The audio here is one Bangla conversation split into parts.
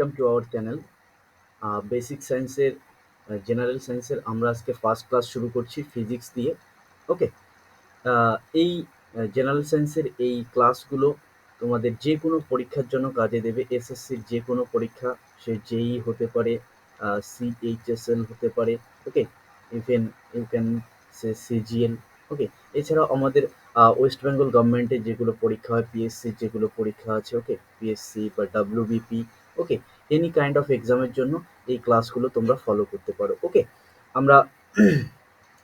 Welcome to our channel. Basic সায়েন্সের জেনারেল সায়েন্সের আমরা আজকে ফার্স্ট ক্লাস শুরু করছি ফিজিক্স দিয়ে। ওকে, এই জেনারেল সায়েন্সের এই ক্লাসগুলো তোমাদের যে কোনো পরীক্ষার জন্য কাজে দেবে। এসএসসির যে কোনো পরীক্ষা, সে জেই হতে পারে, সিএইচএসএল হতে পারে। Okay, even you can say CGL. Okay, এছাড়াও আমাদের ওয়েস্ট বেঙ্গল গভর্নমেন্টের যেগুলো পরীক্ষা হয়, পিএসসির যেগুলো পরীক্ষা আছে, ওকে, পিএসসি বা WBP, okay, any kind of এক্সামের জন্য এই ক্লাসগুলো তোমরা ফলো করতে পারো। ওকে, আমরা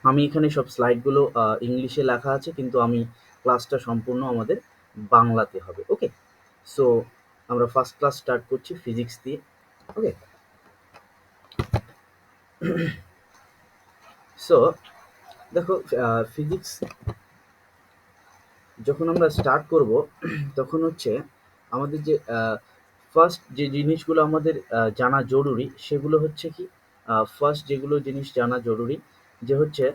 আমি এখানে সব স্লাইডগুলো ইংলিশে লেখা আছে, কিন্তু আমি ক্লাসটা সম্পূর্ণ আমাদের বাংলাতে হবে। ওকে, সো আমরা ফার্স্ট ক্লাস স্টার্ট করছি ফিজিক্স দিয়ে। ওকে, সো দেখো, ফিজিক্স যখন আমরা স্টার্ট করব তখন হচ্ছে আমাদের যে ফার্স্ট যে জিনিসগুলো আমাদের জানা জরুরি সেগুলো হচ্ছে কি, ফার্স্ট যেগুলো জিনিস জানা জরুরি যে হচ্ছে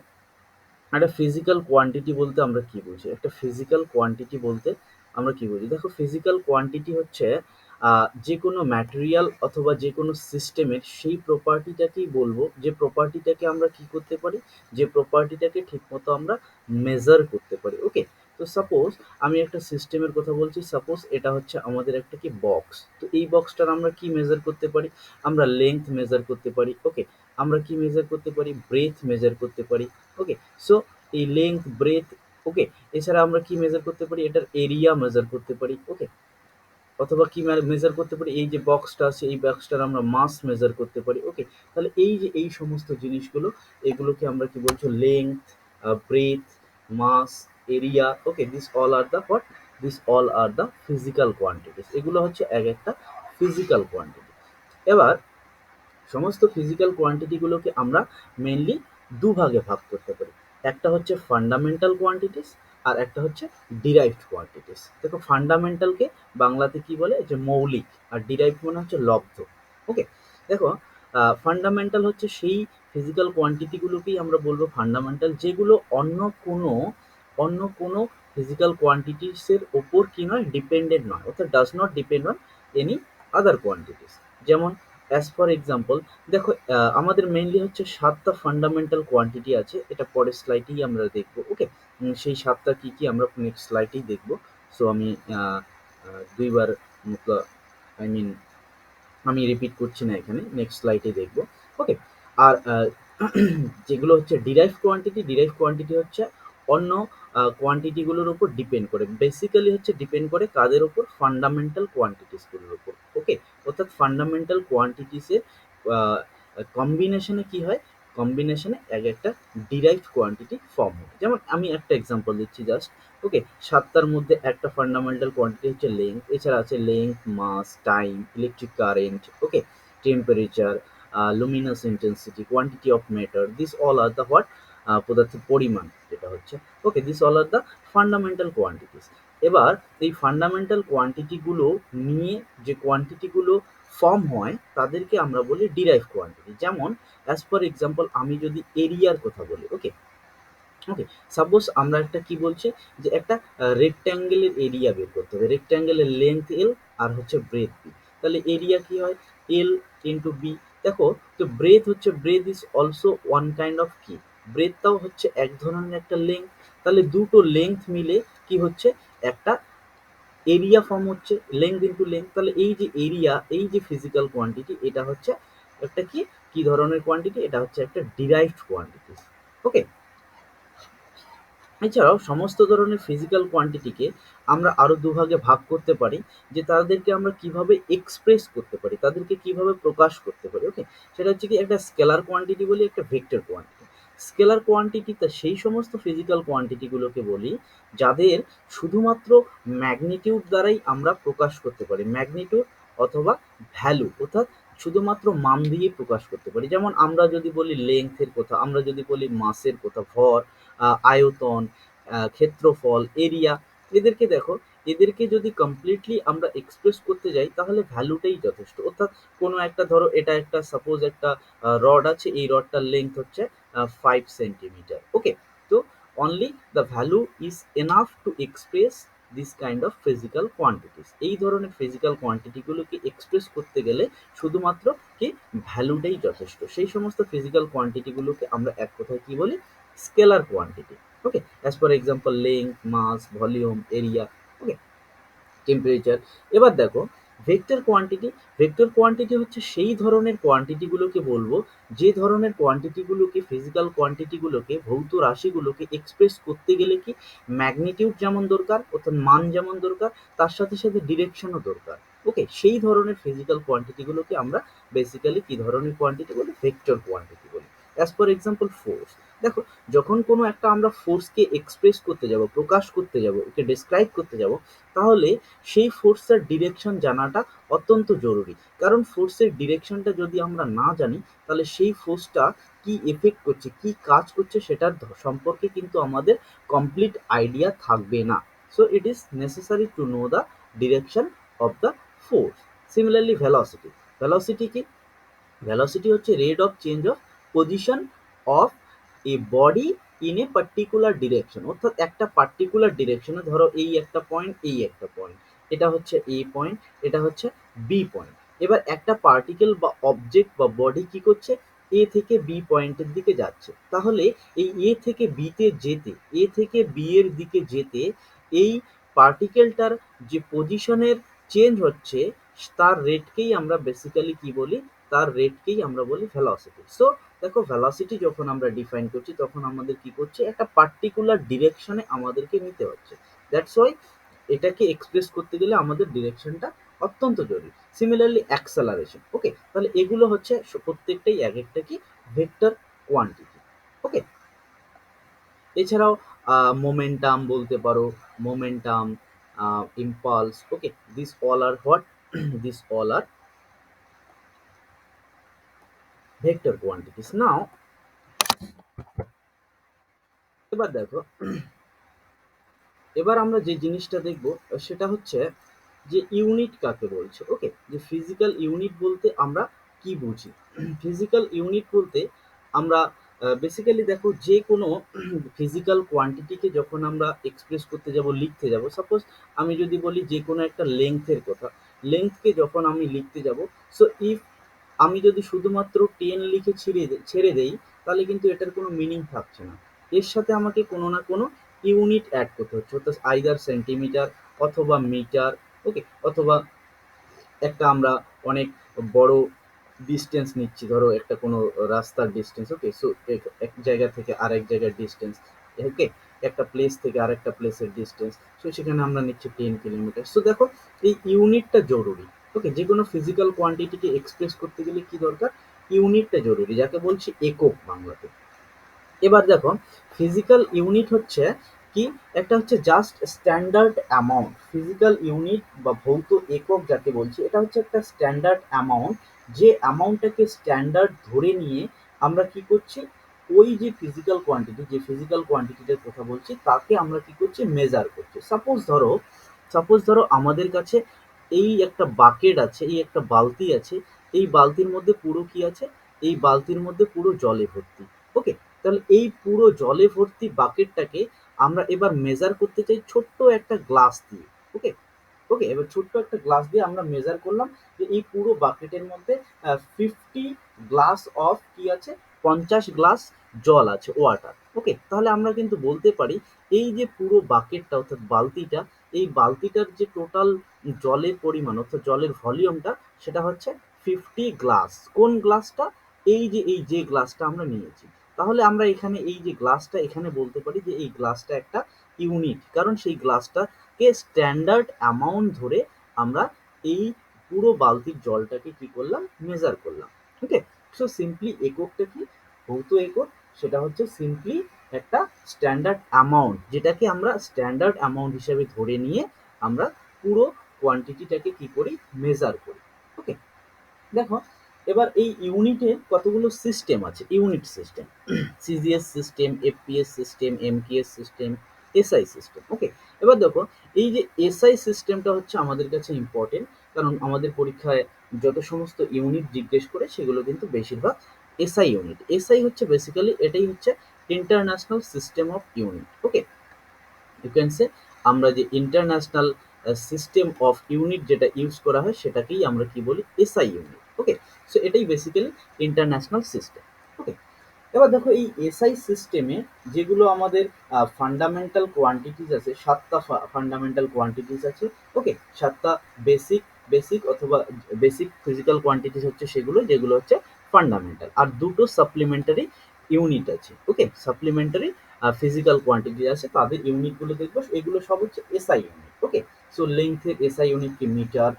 একটা ফিজিক্যাল কোয়ান্টিটি বলতে আমরা কি বুঝি। একটা ফিজিক্যাল কোয়ান্টিটি বলতে আমরা কি বুঝি, দেখো, ফিজিক্যাল কোয়ান্টিটি হচ্ছে যে কোনো ম্যাটেরিয়াল অথবা যে কোনো সিস্টেমের সেই প্রপার্টিটাকেই বলবো যে প্রপার্টিটাকে আমরা কি করতে পারি, যে প্রপার্টিটাকে ঠিকমতো আমরা মেজার করতে পারি। ওকে, তো সাপোজ আমি একটা সিস্টেমের কথা বলছি, সাপোজ এটা হচ্ছে আমাদের একটা কি বক্স, তো এই বক্সটার আমরা কি মেজার করতে পারি, আমরা লেন্থ মেজার করতে পারি। ওকে, আমরা কি মেজার করতে পারি, ব্রেথ মেজার করতে পারি। ওকে, সো এই লেন্থ, ব্রেথ, ওকে, এছাড়া আমরা কি মেজার করতে পারি, এটার এরিয়া মেজার করতে পারি। ওকে, অথবা কি মেজার করতে পারি, এই যে বক্সটা আছে এই বক্সটার আমরা মাস মেজার করতে পারি। ওকে, তাহলে এই যে এই সমস্ত জিনিসগুলো, এগুলোকে আমরা কি বলছো, length, breadth, mass, area. Okay, this all are the what, this all are the physical quantities. এগুলো হচ্ছে এক একটা ফিজিক্যাল কোয়ান্টিটি। এবার সমস্ত ফিজিক্যাল কোয়ান্টিটিগুলোকে আমরা মেনলি দুভাগে ভাগ করতে পারি। একটা হচ্ছে ফান্ডামেন্টাল কোয়ান্টিটিস, আর একটা হচ্ছে ডিরাইভড কোয়ান্টিটিস। দেখো, ফান্ডামেন্টালকে বাংলাতে কি বলে, যে মৌলিক, আর ডিরাইভড মানে হচ্ছে লব্ধ। ওকে, দেখো, ফান্ডামেন্টাল হচ্ছে সেই ফিজিক্যাল কোয়ান্টিটিগুলোকেই আমরা বলবো ফান্ডামেন্টাল, যেগুলো অন্য কোনো ফিজিক্যাল কোয়ান্টিটিসের ওপর কি নয়, ডিপেন্ডেন্ট নয়, অর্থাৎ does not depend on any other quantities. যেমন অ্যাজ ফর এক্সাম্পল, দেখো, আমাদের মেইনলি হচ্ছে 7টা ফান্ডামেন্টাল কোয়ান্টিটি আছে, এটা পরের স্লাইডেই আমরা দেখব। ওকে, সেই 7টা কি কি আমরা নেক্সট স্লাইডেই দেখব। সো আমি দুইবার আই মিন আমি রিপিট করছি না, এখানে নেক্সট স্লাইডে দেখব। ওকে, আর যেগুলো হচ্ছে ডিরাইভ কোয়ান্টিটি হচ্ছে অন্য কোয়ান্টিটিগুলোর উপর ডিপেন্ড করে, বেসিক্যালি হচ্ছে ডিপেন্ড করে কাদের উপর, ফান্ডামেন্টাল কোয়ান্টিটিসগুলোর উপর। ওকে, অর্থাৎ ফান্ডামেন্টাল কোয়ান্টিটিসের কম্বিনেশনে কি হয়, কম্বিনেশনে এক একটা ডিরাইভড কোয়ান্টিটি ফর্ম হয়। যেমন আমি একটা এক্সাম্পল দিচ্ছি জাস্ট। ওকে, 7টার মধ্যে একটা ফান্ডামেন্টাল কোয়ান্টিটি হচ্ছে লেন্থ, এছাড়া আছে length, mass, time, electric current, okay, temperature, luminous intensity, quantity of matter, this all are the what, পদার্থের পরিমাণ যেটা হচ্ছে। Okay, this all are the fundamental quantities. এবার এই ফান্ডামেন্টাল কোয়ান্টিটিগুলো নিয়ে যে কোয়ান্টিটিগুলো ফর্ম হয় তাদেরকে আমরা বলি ডিরাইভ কোয়ান্টিটি। যেমন অ্যাজ ফর এক্সাম্পল আমি যদি এরিয়ার কথা বলি। ওকে, ওকে, সাপোজ আমরা একটা কি বলছি, যে একটা রেক্ট্যাঙ্গেলের এরিয়া বের করতে হবে, রেক্ট্যাঙ্গেলের লেন্থ এল আর হচ্ছে ব্রেথ বি, তাহলে এরিয়া কি হয়, এল ইন্টু বি। দেখো, তো ব্রেথ হচ্ছে, breadth is also one kind of কি, ব্রেথটাও হচ্ছে এক ধরনের একটা লেন্থ, তাহলে দুটো লেন্থ মিলে কি হচ্ছে, একটা এরিয়া ফর্ম হচ্ছে, লেন্থ ইন্টু লেন্থ। তাহলে এই যে এরিয়া, এই যে ফিজিক্যাল কোয়ান্টিটি, এটা হচ্ছে একটা কি, কি ধরনের কোয়ান্টিটি, এটা হচ্ছে একটা ডিরাইভড কোয়ান্টিটি। ওকে, এছাড়াও সমস্ত ধরনের ফিজিক্যাল কোয়ান্টিটিকে আমরা আরো দুভাগে ভাগ করতে পারি, যে তাদেরকে আমরা কিভাবে এক্সপ্রেস করতে পারি, তাদেরকে কিভাবে প্রকাশ করতে পারি। ওকে, সেটা হচ্ছে কি, একটা স্কেলার কোয়ান্টিটি বলি, একটা ভেক্টর কোয়ান্টিটি। স্কেলার কোয়ান্টিটিতে সেই সমস্ত ফিজিক্যাল কোয়ান্টিটিগুলোকে বলি যাদের শুধুমাত্র ম্যাগনিটিউড দ্বারাই আমরা প্রকাশ করতে পারি, ম্যাগনিটিউড অথবা ভ্যালু, অর্থাৎ শুধুমাত্র মান দিয়ে প্রকাশ করতে পারি। যেমন আমরা যদি বলি লেংথের কথা, আমরা যদি বলি মাসের কথা, ভর, আয়তন, ক্ষেত্রফল, এরিয়া, এদেরকে দেখো, এদেরকে যদি কমপ্লিটলি আমরা এক্সপ্রেস করতে যাই তাহলে ভ্যালুটাই যথেষ্ট। অর্থাৎ কোনো একটা, ধরো এটা একটা, সাপোজ একটা রড আছে, এই রডটার লেন্থ হচ্ছে 5 সেন্টিমিটার। ওকে, তো only the value is enough to express this kind of physical quantities. এই ধরনের ফিজিক্যাল কোয়ান্টিটিগুলোকে এক্সপ্রেস করতে গেলে শুধুমাত্র কি ভ্যালুটাই যথেষ্ট। সেই সমস্ত ফিজিক্যাল কোয়ান্টিটিগুলোকে আমরা এক কথায় কি বলি? Scalar quantity. Okay, as for example length, mass, volume, area, okay, temperature. এবার দেখো ভেক্টর কোয়ান্টিটি। ভেক্টর কোয়ান্টিটি হচ্ছে সেই ধরনের কোয়ান্টিটিগুলোকে বলবো যে ধরনের কোয়ান্টিটিগুলোকে ফিজিক্যাল কোয়ান্টিটিগুলোকে ভৌত রাশিগুলোকে এক্সপ্রেস করতে গেলে কি ম্যাগনিটিউড যেমন দরকার, অর্থাৎ মান যেমন দরকার, তার সাথে সাথে ডিরেকশনও দরকার। ওকে, সেই ধরনের ফিজিক্যাল কোয়ান্টিটিগুলোকে আমরা বেসিক্যালি কি ধরনের কোয়ান্টিটি বলি? ভেক্টর কোয়ান্টিটি বলি। As for example force. দেখো যখন কোনো একটা আমরা ফোর্সকে এক্সপ্রেস করতে যাব, প্রকাশ করতে যাব, ওকে ডিসক্রাইব করতে যাব, তাহলে সেই ফোর্সের ডিরেকশন জানাটা অত্যন্ত জরুরি। কারণ ফোর্সের ডিরেকশনটা যদি আমরা না জানি, তাহলে সেই ফোর্সটা কি এফেক্ট করছে, কি কাজ করছে, সেটার সম্পর্কে কিন্তু আমাদের কমপ্লিট আইডিয়া থাকবে না। So it is necessary to know the direction of the force. Similarly velocity. Velocity কি? ভেলোসিটি হচ্ছে rate of change of position of a body in a particular direction. অর্থাৎ একটা পার্টিকুলার ডিরেকশনে, ধরো এই একটা পয়েন্ট, এই একটা পয়েন্ট, এটা হচ্ছে এ পয়েন্ট, এটা হচ্ছে বি পয়েন্ট। এবার একটা পার্টিকেল বা অবজেক্ট বা বডি কি করছে? এ থেকে বি পয়েন্টের দিকে যাচ্ছে। তাহলে এই এ থেকে বিতে যেতে, এ থেকে বি এর দিকে যেতে, এই পার্টিকেলটার যে পজিশনের চেঞ্জ হচ্ছে, তার রেটকেই আমরা বেসিক্যালি কি বলি? তার রেটকেই আমরা বলি ভেলোসিটি। সো দেখো ভেলোসিটি যখন আমরা ডিফাইন করছি, তখন আমাদের কি করছে? একটা পার্টিকুলার ডিরেকশনে আমাদেরকে নিতে হচ্ছে। দ্যাটস ওয়াই এটাকে এক্সপ্রেস করতে গেলে আমাদের ডিরেকশনটা অত্যন্ত জরুরি। Similarly acceleration. ওকে, তাহলে এগুলো হচ্ছে প্রত্যেকটাই এক একটা কি ভেক্টর কোয়ান্টিটি। ওকে, এছাড়াও মোমেন্টাম বলতে পারো, momentum, impulse. Okay, this all are what? This all are vector quantities. Now এবার দেখো, এবার আমরা যে জিনিসটা দেখব সেটা হচ্ছে যে ইউনিট কাকে বলছে। ওকে, যে ফিজিক্যাল ইউনিট বলতে আমরা কি বুঝি? ফিজিক্যাল ইউনিট বলতে আমরা বেসিক্যালি দেখো যে কোনো ফিজিক্যাল কোয়ান্টিটিকে যখন আমরা এক্সপ্রেস করতে যাব, লিখতে যাব, সাপোজ আমি যদি বলি যে কোনো একটা লেংথের কথা, লেংথকে যখন আমি লিখতে যাব, সো ইফ আমি যদি শুধুমাত্র 10 লিখে ছেড়ে দেই, তাহলে কিন্তু এটার কোনো মিনিং থাকছে না। এর সাথে আমাকে কোনো না কোনো ইউনিট অ্যাড করতে হচ্ছে, অর্থাৎ আইদার সেন্টিমিটার অথবা মিটার। ওকে, অথবা একটা আমরা অনেক বড় ডিস্টেন্স নিচ্ছি, ধরো একটা কোনো রাস্তার ডিস্টেন্স। ওকে, সো এক জায়গা থেকে আরেক জায়গার ডিস্টেন্স। ওকে, একটা প্লেস থেকে আরেকটা প্লেসের ডিস্টেন্স। সো সেখানে আমরা নিচ্ছি 10 কিলোমিটার। সো দেখো এই ইউনিটটা জরুরি। ওকে, যে কোনো ফিজিক্যাল কোয়ান্টিটিকে এক্সপ্রেস করতে গেলে কি দরকার? ইউনিটটা জরুরি, যাকে বলছি একক বাংলাতে। এবার দেখো ফিজিক্যাল ইউনিট হচ্ছে কি? একটা হচ্ছে just standard amount. Physical unit বা ভৌত একক যাকে বলছি, এটা হচ্ছে একটা স্ট্যান্ডার্ড অ্যামাউন্ট, যে অ্যামাউন্টটাকে স্ট্যান্ডার্ড ধরে নিয়ে আমরা কি করছি? ওই যে ফিজিক্যাল কোয়ান্টিটি, যে ফিজিক্যাল কোয়ান্টিটিটার কথা বলছি, তাকে আমরা কি করছি? মেজার করছি। সাপোজ ধরো আমাদের কাছে এই একটা বাকেট আছে, এই একটা বালতি আছে। এই বালতির মধ্যে পুরো কি আছে? এই বালতির মধ্যে পুরো জলে ভর্তি। ওকে, তাহলে এই পুরো জলে ভর্তি বাকেটটাকে আমরা এবার মেজার করতে চাই ছোট্ট একটা গ্লাস দিয়ে। ওকে, ওকে, এবার ছোট্ট একটা গ্লাস দিয়ে আমরা মেজার করলাম যে এই পুরো বাকেটের মধ্যে 50 গ্লাস অফ কি আছে? 50 গ্লাস জল আছে, ওয়াটার। ওকে, তাহলে আমরা কিন্তু বলতে পারি এই যে পুরো বাকেটটা, অর্থাৎ বালতিটা, এই বালতিটার যে টোটাল জলের পরিমাণ, অর্থাৎ জলের ভলিউমটা, সেটা হচ্ছে 50 গ্লাস। কোন গ্লাসটা? এই যে গ্লাসটা আমরা নিয়েছি। তাহলে আমরা এখানে এই যে গ্লাসটা, এখানে বলতে পারি যে এই গ্লাসটা একটা ইউনিট, কারণ সেই গ্লাসটাকে স্ট্যান্ডার্ড অ্যামাউন্ট ধরে আমরা এই পুরো বালতির জলটাকে কি করলাম? মেজার করলাম। ওকে, সো সিম্পলি এককটা কি? ভৌত একক। সেটা হচ্ছে সিম্পলি একটা স্ট্যান্ডার্ড অ্যামাউন্ট, যেটাকে আমরা স্ট্যান্ডার্ড অ্যামাউন্ট হিসেবে ধরে নিয়ে আমরা পুরো কোয়ান্টিটিটাকে কি করি? মেজার করি। ওকে, দেখো এবার এই ইউনিটের কতগুলো সিস্টেম আছে। Unit system, CGS system, FPS system, MKS system, SI system. Okay, এবার দেখো এই যে এসআই সিস্টেমটা হচ্ছে আমাদের কাছে ইম্পর্টেন্ট, কারণ আমাদের পরীক্ষায় যত সমস্ত ইউনিট জিজ্ঞেস করে সেগুলো কিন্তু বেশিরভাগ এসআই ইউনিট। এসআই হচ্ছে বেসিক্যালি এটাই হচ্ছে international system of unit. Okay, you can say আমরা যে ইন্টারন্যাশনাল সিস্টেম অফ ইউনিট যেটা ইউজ করা হয় সেটাকেই আমরা কি বলি, এসআই ইউনিট। ওকে, সো এটাই বেসিক্যালি ইন্টারন্যাশনাল সিস্টেম। ওকে, এবার দেখো এই এসআই সিস্টেমে যেগুলো আমাদের ফান্ডামেন্টাল কোয়ান্টিটিস আছে, 7টা ফান্ডামেন্টাল কোয়ান্টিটিস আছে। ওকে, 7টা বেসিক বেসিক অথবা বেসিক ফিজিক্যাল কোয়ান্টিটিস হচ্ছে সেগুলো, যেগুলো হচ্ছে ফান্ডামেন্টাল। আর দুটো সাপ্লিমেন্টারি ইউনিট আছে। ওকে, সাপ্লিমেন্টারি ফিজিক্যাল কোয়ান্টিটি আছে, তাদের ইউনিটগুলো দেখবো। এগুলো সব হচ্ছে এসআই ইউনিট। ওকে, সো লেংথের এসআই ইউনিট কি মিটার,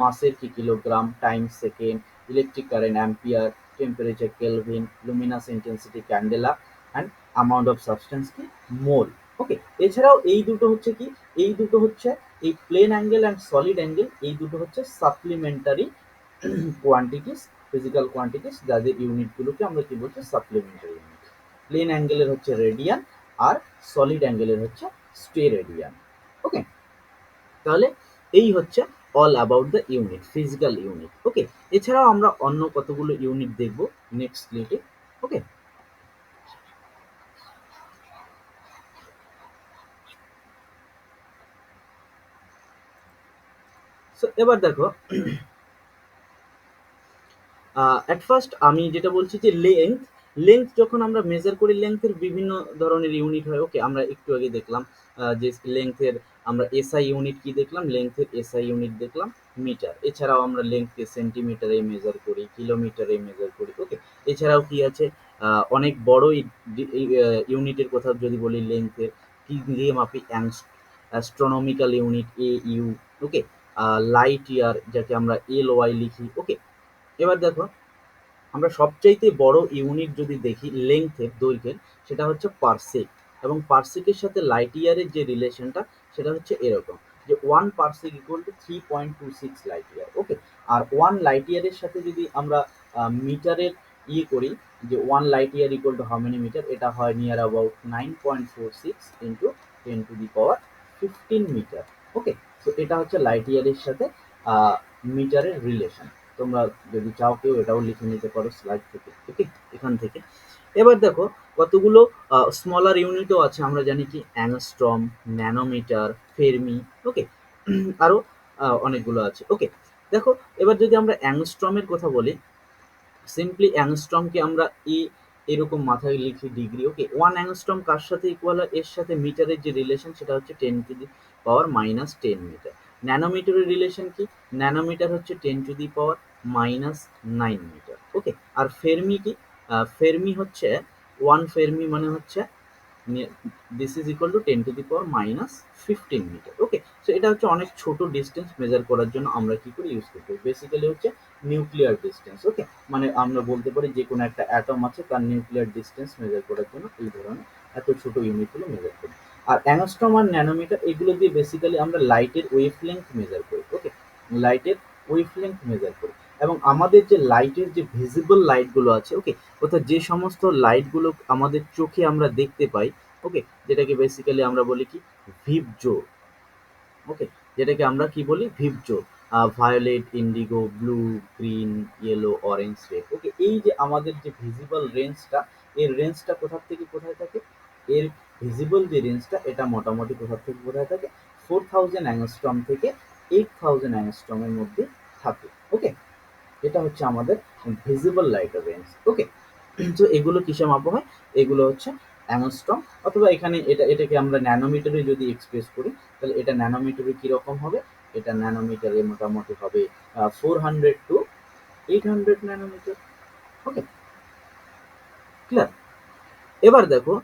মাসের কি kilogram, time second, electric current ampere, temperature kelvin, luminous intensity candela, and amount of substance কি মোল। ওকে, এছাড়াও এই দুটো হচ্ছে কি, এই দুটো হচ্ছে এই plane angle and solid angle, এই দুটো হচ্ছে সাপ্লিমেন্টারি কোয়ান্টিটিস, ফিজিক্যাল কোয়ান্টিটিস, যাদের ইউনিটগুলোকে আমরা কি বলছি, সাপ্লিমেন্টারি ইউনিট। প্লেন অ্যাঙ্গেলের হচ্ছে রেডিয়ান, আর সলিড অ্যাঙ্গেলের হচ্ছে স্টেরেডিয়ান। ওকে, তাহলে এই হচ্ছে all about the unit, physical unit. Okay, এছাড়াও আমরা অন্য কতগুলো ইউনিট দেখব নেক্সট স্লেটে। ওকে, সো এবার দেখো, অ্যাট ফার্স্ট আমি যেটা বলছি যে লেন্থ, লেন্থ যখন আমরা মেজার করি, লেন্থের বিভিন্ন ধরনের ইউনিট হয়। ওকে, আমরা একটু আগে দেখলাম যে লেন্থের আমরা এসআই ইউনিট কি দেখলাম, লেন্থের এসআই ইউনিট দেখলাম মিটার। এছাড়াও আমরা লেন্থকে সেন্টিমিটারে মেজার করি, কিলোমিটারে মেজার করি। ওকে, এছাড়াও কি আছে, অনেক বড় ইউনিটের কথা যদি বলি, লেন্থের কি দিয়ে মাপি, astronomical unit A U. Okay, light year যাকে আমরা এল ওয়াই লিখি। ওকে, এবার দেখো, আমরা সবচাইতে বড় ইউনিট যদি দেখি লেংথের, দৈর্ঘ্যের, সেটা হচ্ছে পারসেক। এবং পারসেকের সাথে লাইট ইয়ারের যে রিলেশনটা, সেটা হচ্ছে এরকম যে 1 parsec equal to 3.26 light year. Okay, আর 1 লাইট ইয়ারের সাথে যদি আমরা মিটারের করি, যে 1 light year equal to how many metre, এটা হয় near about 9.46 into 10⁻15 metre. Okay, তো এটা হচ্ছে লাইট ইয়ারের সাথে মিটারের রিলেশন। তোমরা যদি চাও কেউ এটাও লিখে নিতে পারো স্লাইড থেকে। ওকে, এখান থেকে। এবার দেখো কতগুলো স্মলার ইউনিটও আছে, আমরা জানি কি অ্যাংস্ট্রম, ন্যানোমিটার, ফেরমি। ওকে, আরো অনেকগুলো আছে। ওকে, দেখো এবার যদি আমরা অ্যাংস্ট্রমের কথা বলি, সিম্পলি অ্যাংস্ট্রমকে আমরা এরকম মাথায় লিখি ডিগ্রি। ওকে, 1 অ্যাংস্ট্রম কার সাথে ইকুয়াল হয়, এর সাথে মিটারের যে রিলেশন সেটা হচ্ছে 10⁻⁻10 মিটার। ন্যানোমিটারের রিলেশন কি, ন্যানোমিটার হচ্ছে 10⁻⁹ মিটার। ওকে, আর ফেরমি কি, ফেরমি হচ্ছে 1 ফেরমি মানে হচ্ছে this is equal to 10⁻⁻15 metre. Okay, so এটা হচ্ছে অনেক ছোট ডিস্টেন্স মেজার করার জন্য আমরা কি করে ইউজ করতে, বেসিক্যালি হচ্ছে নিউক্লিয়ার ডিস্টেন্স। ওকে, মানে আমরা বলতে পারি যে কোনো একটা অ্যাটম আছে, তার নিউক্লিয়ার ডিস্টেন্স মেজার করার জন্য এই ধরনের এত ছোট ইউনিটগুলো মেজার করি। আর অ্যাংস্ট্রম আর ন্যানোমিটার, এগুলো দিয়ে বেসিক্যালি আমরা লাইটের ওয়েভলেংথ মেজার করি। ওকে, লাইটের ওয়েভলেংথ মেজার করি। এবং আমাদের যে লাইটের যে ভিজিবল লাইটগুলো আছে, ওকে, অর্থাৎ যে সমস্ত লাইটগুলো আমাদের চোখে আমরা দেখতে পাই, ওকে, যেটাকে বেসিক্যালি আমরা বলি কি, ভিবজো। ওকে, যেটাকে আমরা কি বলি, VIBGYOR. Violet, indigo, blue, green, yellow, orange, red. Okay, এই যে আমাদের যে ভিজিবল রেঞ্জটা, এর রেঞ্জটা কোথা থেকে কোথায় থাকে, এর ভিজিবল যে রেঞ্জটা, এটা মোটামুটি কোথা থেকে কোথায় থাকে, 4000 অ্যাংস্ট্রম থেকে 8000 অ্যাংস্ট্রমের মধ্যে থাকে। ওকে, এটা হচ্ছে আমাদের ভিজিবল লাইটের রেঞ্জ। ওকে, তো এগুলো কিসে মাপা হয়, এগুলো হচ্ছে অ্যাংস্ট্রম, অথবা এখানে এটাকে আমরা ন্যানোমিটারে যদি এক্সপ্রেস করি, তাহলে এটা ন্যানোমিটারে কিরকম হবে, এটা ন্যানোমিটারে মোটামুটি হবে 400 to 800 ন্যানোমিটার। Okay, clear. এবার দেখো,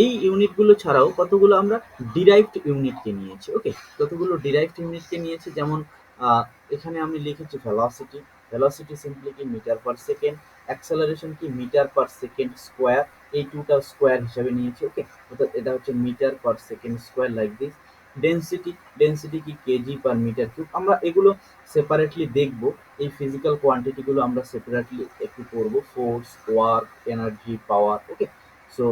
এই ইউনিটগুলো ছাড়াও কতগুলো আমরা ডিরাইভড ইউনিটকে নিয়েছি। ওকে, কতগুলো ডিরাইভড ইউনিটকে নিয়েছি, যেমন আহ, এখানে আমি লিখেছি ভেলোসিটি। ভেলোসিটি সিম্পলি কি, মিটার পার সেকেন্ড। অ্যাক্সেলারেশন কি, মিটার পার সেকেন্ড স্কোয়ার। এই টুটা স্কোয়ার হিসাবে নিয়েছি। ওকে, অর্থাৎ এটা হচ্ছে metre per second square, like this. Density, density কি, কেজি পার মিটার কিউব। আমরা এগুলো সেপারেটলি দেখবো, এই ফিজিক্যাল কোয়ান্টিটিগুলো আমরা সেপারেটলি একটু করবো, ফোর্স, ওয়ার্ক, এনার্জি, পাওয়ার। ওকে, সো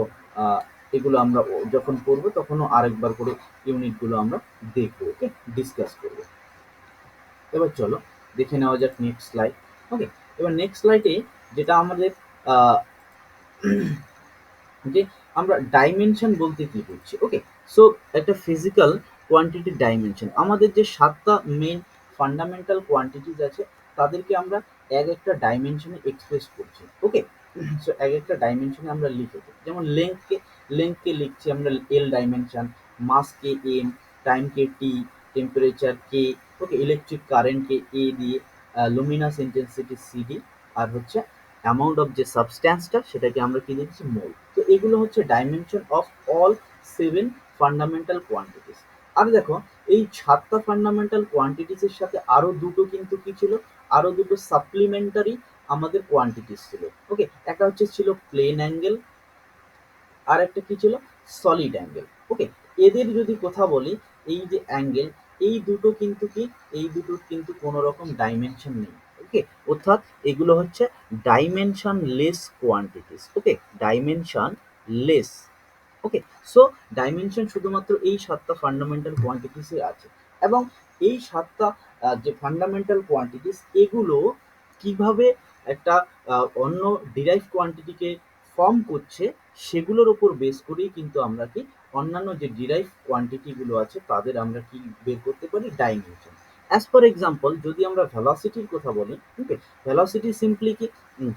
এগুলো আমরা যখন পড়বো তখনও আরেকবার করে ইউনিটগুলো আমরা দেখবো। ওকে, ডিসকাস করবো। এবার চলো দেখে নেওয়া যাক নেক্সট স্লাইড। ওকে, এবার নেক্সট স্লাইডে যেটা আমাদের আহ, যে আমরা ডাইমেনশন বলতে কি বুঝছি। ওকে, সো একটা ফিজিক্যাল কোয়ান্টিটির ডাইমেনশন, আমাদের যে ৭টা মেইন ফান্ডামেন্টাল কোয়ান্টিটিস আছে তাদেরকে আমরা এক একটা ডাইমেনশনে এক্সপ্রেস করছি। ওকে, সো এক একটা ডাইমেনশনে আমরা লিখেছি, যেমন লেংথকে লিখছি আমরা এল ডাইমেনশন, মাসকে এম, টাইমকে টি, টেম্পারেচার কে, ওকে, ইলেকট্রিক কারেন্টকে এ দিয়ে, লুমিনাস ইন্টেন্সিটি সিডি, আর হচ্ছে অ্যামাউন্ট অফ যে সাবস্ট্যান্সটা সেটাকে আমরা কি দিচ্ছি মোল। তো এগুলো হচ্ছে dimension of all 7 fundamental quantities. আর দেখো এই 7টা ফান্ডামেন্টাল কোয়ান্টিটিস এর সাথে আরো দুটো কিন্তু কি ছিল, আরো দুটো সাপ্লিমেন্টারি আমাদের কোয়ান্টিটিস ছিল। ওকে, একটা হচ্ছে ছিল প্লেন অ্যাঙ্গেল, আর একটা কি ছিল সলিড অ্যাঙ্গেল। ওকে, এদের যদি কথা বলি, এই যে অ্যাঙ্গেল, এই দুটো কিন্তু কি, এই দুটোর কিন্তু কোনো রকম ডাইমেনশন নেই। ওকে, অর্থাৎ এগুলো হচ্ছে ডাইমেনশন লেস কোয়ান্টিটিস। ওকে, ডাইমেনশন লেস। ওকে, সো ডাইমেনশন শুধুমাত্র এই 7টা ফান্ডামেন্টাল কোয়ান্টিটিসে আছে। এবং এই 7টা যে ফান্ডামেন্টাল কোয়ান্টিটিস, এগুলো কিভাবে একটা অন্য ডিরাইভ কোয়ান্টিটিকে ফর্ম করছে সেগুলোর উপর বেস করেই কিন্তু আমরা কি অন্যান্য যে ডিরাইভ কোয়ান্টিটি গুলো আছে তাদের আমরা কি বের করতে পারি, ডাইমেনশন। অ্যাজ ফর এক্সাম্পল যদি আমরা ভেলোসিটির কথা বলি, ওকে, ভেলোসিটি সিম্পলি কি,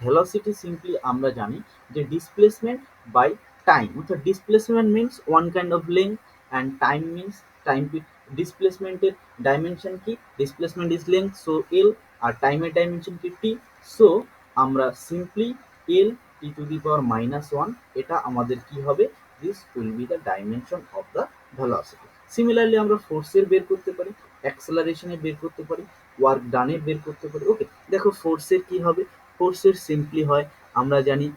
ভেলোসিটি সিম্পলি আমরা জানি যে ডিসপ্লেসমেন্ট বাই টাইম, অর্থাৎ displacement means one kind of length and time means time. ডিসপ্লেসমেন্টের ডাইমেনশন কি, displacement is length, so L, আর টাইমের ডাইমেনশন কি টি। সো আমরা simply L T to the power -1, এটা আমাদের কি হবে, this will be the dimension of the velocity. Similarly আমরা ফোর্সের বের করতে পারি, অ্যাক্সেলারেশনের বের করতে পারি, ওয়ার্ক ডানের বের করতে পারি। ওকে, দেখো ফোর্সের কি হবে, ফোর্সের সিম্পলি হয় আমরা জানি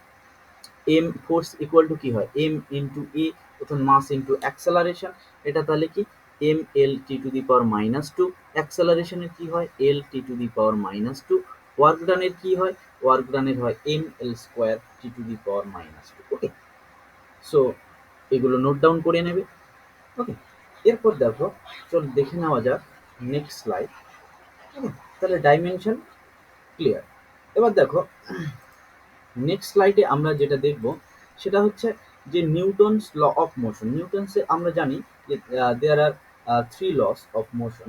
এম, ফোর্স ইকুয়াল টু কি হয় এম ইন্টু এ, অর্থাৎ মাস ইন্টু অ্যাক্সেলারেশন। এটা তাহলে কি M L T to the power -2, অ্যাক্সেলারেশনের কি হয় এল T to the power -2, work ডানের কি হয়, ওয়ার্ক ডানের হয় M L square T to the power -2। Okay, so এগুলো নোট ডাউন করে নেবে। ওকে, এরপর দেখো, চল দেখে নেওয়া যাক নেক্সট স্লাইড। ওকে, তাহলে ডাইমেনশন ক্লিয়ার। এবার দেখো নেক্সট স্লাইডে আমরা যেটা দেখব সেটা হচ্ছে যে নিউটনস ল অফ মোশন। নিউটনসে আমরা জানি যে there are 3 laws of motion.